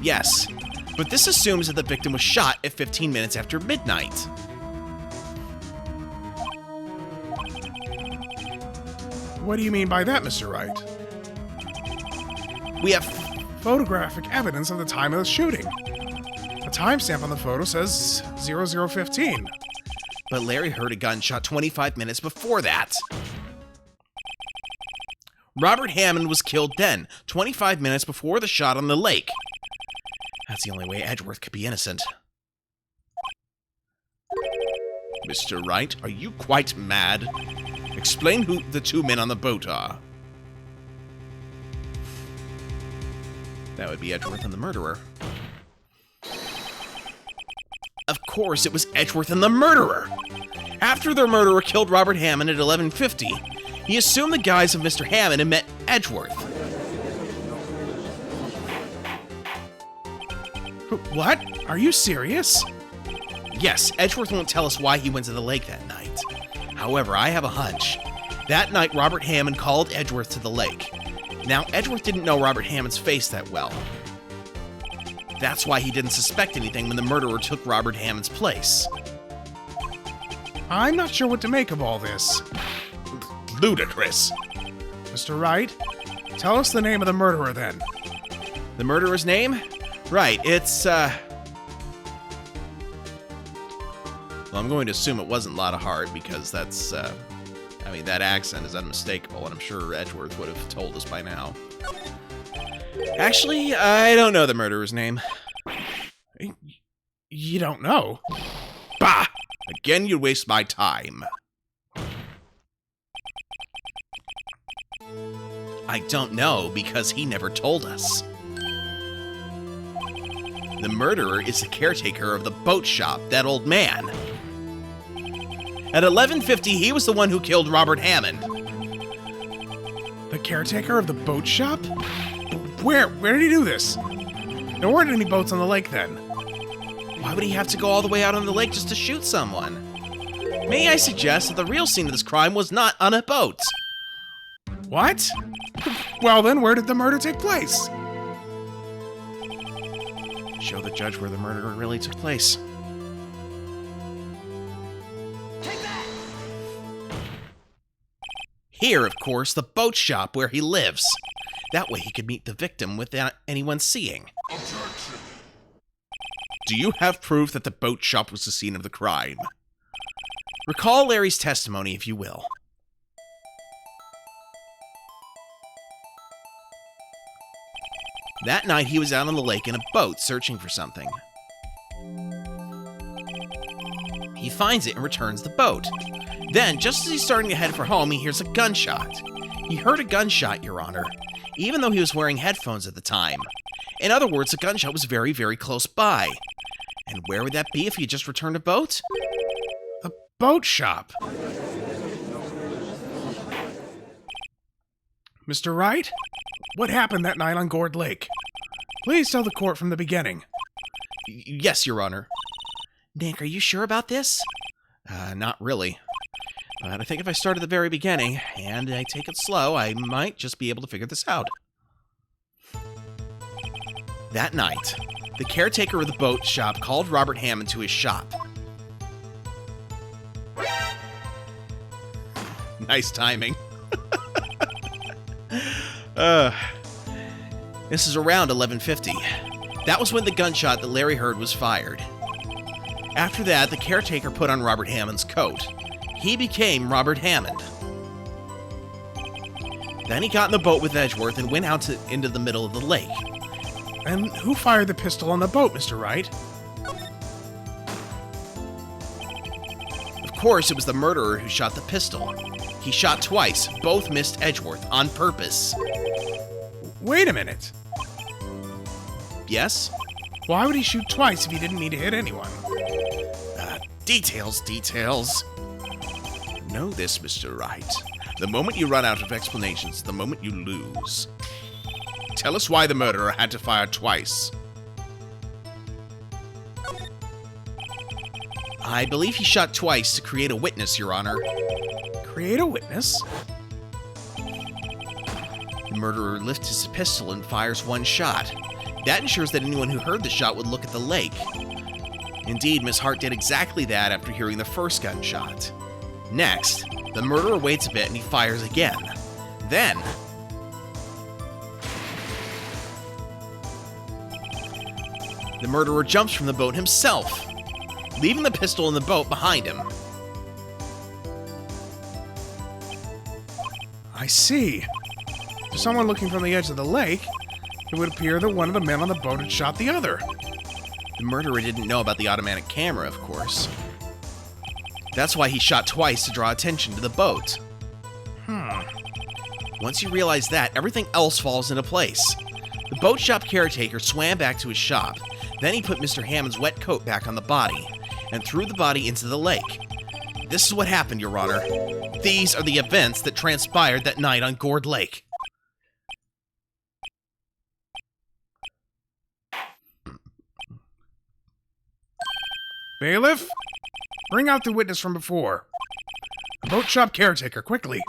Yes, but this assumes that the victim was shot at 15 minutes after midnight. What do you mean by that, Mr. Wright? We have Photographic evidence of the time of the shooting. The timestamp on the photo says 0015. But Larry heard a gunshot 25 minutes before that. Robert Hammond was killed then, 25 minutes before the shot on the lake. That's the only way Edgeworth could be innocent. Mr. Wright, are you quite mad? Explain who the two men on the boat are. That would be Edgeworth and the murderer. Of course, it was Edgeworth and the murderer. After the murderer killed Robert Hammond at 11:50, he assumed the guise of Mr. Hammond and met Edgeworth. What? Are you serious? Yes, Edgeworth won't tell us why he went to the lake that night. However, I have a hunch. That night, Robert Hammond called Edgeworth to the lake. Now, Edgeworth didn't know Robert Hammond's face that well. That's why he didn't suspect anything when the murderer took Robert Hammond's place. I'm not sure what to make of all this. Ludicrous. Mr. Wright, tell us the name of the murderer then. The murderer's name? Right, it's, Well, I'm going to assume it wasn't Lotta Hart because that's, I mean, that accent is unmistakable, and I'm sure Edgeworth would have told us by now. Actually, I don't know the murderer's name. You don't know? Bah! Again, you waste my time. I don't know because he never told us. The murderer is the caretaker of the boat shop, that old man. At 11:50, he was the one who killed Robert Hammond. The caretaker of the boat shop? Where did he do this? There weren't any boats on the lake then. Why would he have to go all the way out on the lake just to shoot someone? May I suggest that the real scene of this crime was not on a boat? What? Well then, where did the murder take place? Show the judge where the murder really took place. Take that! Here, of course, the boat shop where he lives. That way he could meet the victim without anyone seeing. Objection. Do you have proof that the boat shop was the scene of the crime? Recall Larry's testimony, if you will. That night, he was out on the lake in a boat searching for something. He finds it and returns the boat. Then, just as he's starting to head for home, he hears a gunshot. He heard a gunshot, Your Honor, even though he was wearing headphones at the time. In other words, the gunshot was very, very close by. And where would that be if he just returned a boat? The boat shop. Mr. Wright? What happened that night on Gourd Lake? Please tell the court from the beginning. Yes, Your Honor. Nick, are you sure about this? Not really. But I think if I start at the very beginning, and I take it slow, I might just be able to figure this out. That night, the caretaker of the boat shop called Robert Hammond to his shop. Nice timing. This is around 11:50. That was when the gunshot that Larry heard was fired. After that, the caretaker put on Robert Hammond's coat. He became Robert Hammond. Then he got in the boat with Edgeworth and went out into the middle of the lake. And who fired the pistol on the boat, Mr. Wright? Of course, it was the murderer who shot the pistol. He shot twice. Both missed Edgeworth on purpose. Wait a minute. Yes? Why would he shoot twice if he didn't mean to hit anyone? Details. Know this, Mr. Wright. The moment you run out of explanations, the moment you lose. Tell us why the murderer had to fire twice. I believe he shot twice to create a witness, Your Honor. Create a witness? The murderer lifts his pistol and fires one shot. That ensures that anyone who heard the shot would look at the lake. Indeed, Miss Hart did exactly that after hearing the first gunshot. Next, the murderer waits a bit and he fires again. Then, the murderer jumps from the boat himself, leaving the pistol in the boat behind him. I see. To someone looking from the edge of the lake, it would appear that one of the men on the boat had shot the other. The murderer didn't know about the automatic camera, of course. That's why he shot twice to draw attention to the boat. Once you realize that, everything else falls into place. The boat shop caretaker swam back to his shop. Then he put Mr. Hammond's wet coat back on the body and threw the body into the lake. This is what happened, Your Honor. These are the events that transpired that night on Gourd Lake. Bailiff, bring out the witness from before. The boat shop caretaker, quickly.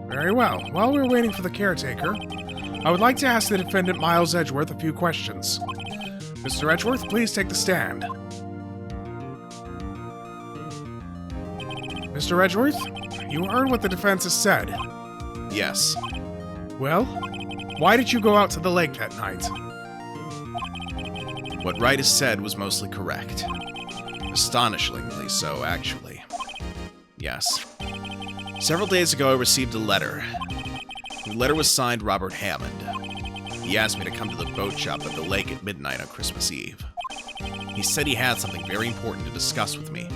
Very well. While we're waiting for the caretaker, I would like to ask the defendant Miles Edgeworth a few questions. Mr. Edgeworth, please take the stand. Mr. Edgeworth, you heard what the defense has said. Yes. Well, why did you go out to the lake that night? What Wright has said was mostly correct. Astonishingly so, actually. Yes. Several days ago, I received a letter. The letter was signed Robert Hammond. He asked me to come to the boat shop at the lake at midnight on Christmas Eve. He said he had something very important to discuss with me.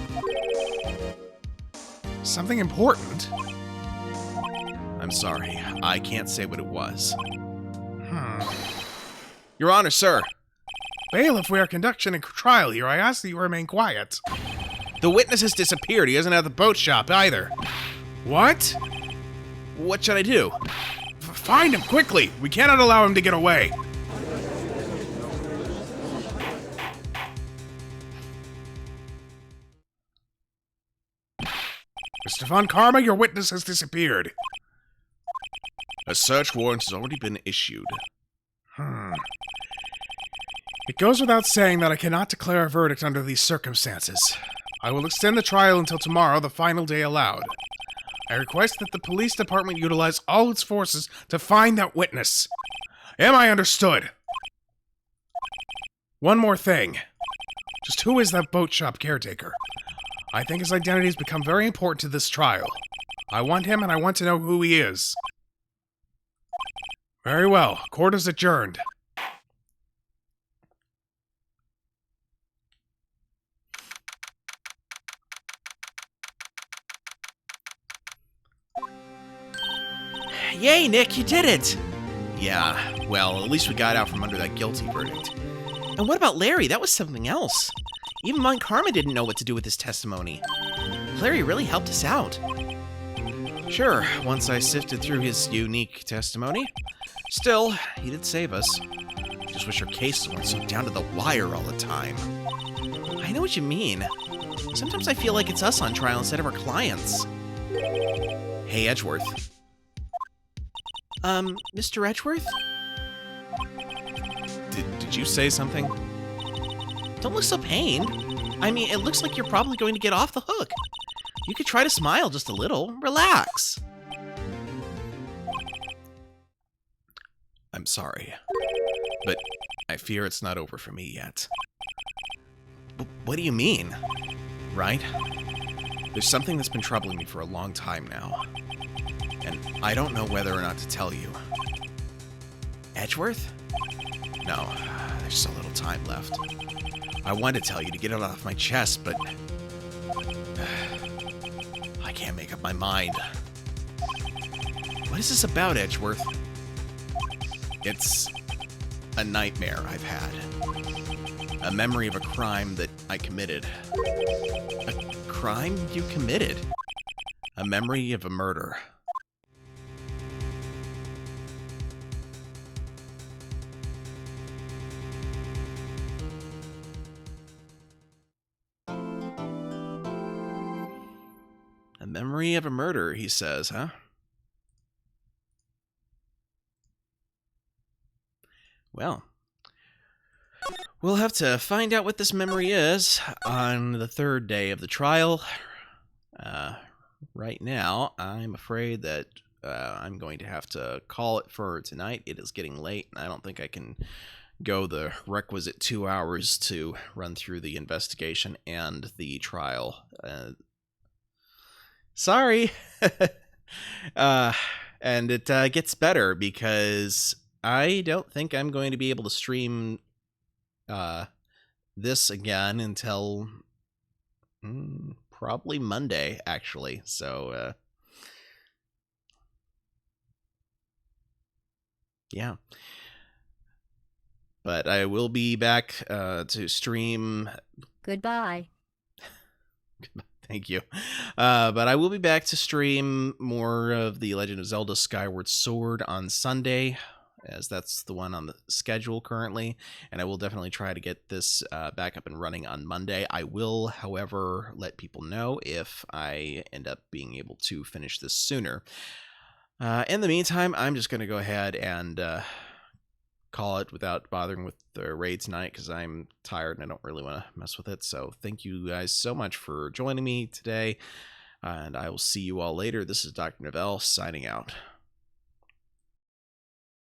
Something important? I'm sorry, I can't say what it was. Your Honor, sir. Bailiff, we are conducting a trial here. I ask that you remain quiet. The witness has disappeared. He isn't at the boat shop either. What? What should I do? Find him, quickly! We cannot allow him to get away. Mr. Von Karma, your witness has disappeared. A search warrant has already been issued. It goes without saying that I cannot declare a verdict under these circumstances. I will extend the trial until tomorrow, the final day allowed. I request that the police department utilize all its forces to find that witness. Am I understood? One more thing. Just who is that boat shop caretaker? I think his identity has become very important to this trial. I want him and I want to know who he is. Very well. Court is adjourned. Yay, Nick, you did it! Yeah, well, at least we got out from under that guilty verdict. And what about Larry? That was something else. Even Mon Karma didn't know what to do with his testimony. Larry really helped us out. Sure, once I sifted through his unique testimony. Still, he did save us. Just wish our cases weren't so down to the wire all the time. I know what you mean. Sometimes I feel like it's us on trial instead of our clients. Hey, Edgeworth. Mr. Edgeworth? Did you say something? Don't look so pained. I mean, it looks like you're probably going to get off the hook. You could try to smile just a little. Relax. I'm sorry, but I fear it's not over for me yet. What do you mean? Right? There's something that's been troubling me for a long time now, and I don't know whether or not to tell you. Edgeworth? No, there's so little time left. I wanted to tell you to get it off my chest, but I can't make up my mind. What is this about, Edgeworth? It's a nightmare I've had. A memory of a crime that I committed. A crime you committed? A memory of a murder. A memory of a murder, he says, huh? Well, we'll have to find out what this memory is on the third day of the trial. Right now, I'm afraid that I'm going to have to call it for tonight. It is getting late, and I don't think I can go the requisite 2 hours to run through the investigation and the trial. Sorry. And it gets better because I don't think I'm going to be able to stream this again until probably Monday, actually. So, yeah. But I will be back to stream. Goodbye. Thank you. But I will be back to stream more of The Legend of Zelda Skyward Sword on Sunday, as that's the one on the schedule currently, and I will definitely try to get this back up and running on Monday. I will, however, let people know if I end up being able to finish this sooner. In the meantime, I'm just going to go ahead and call it without bothering with the raid tonight because I'm tired and I don't really want to mess with it. So thank you guys so much for joining me today, and I will see you all later. This is Dr. Novelle signing out.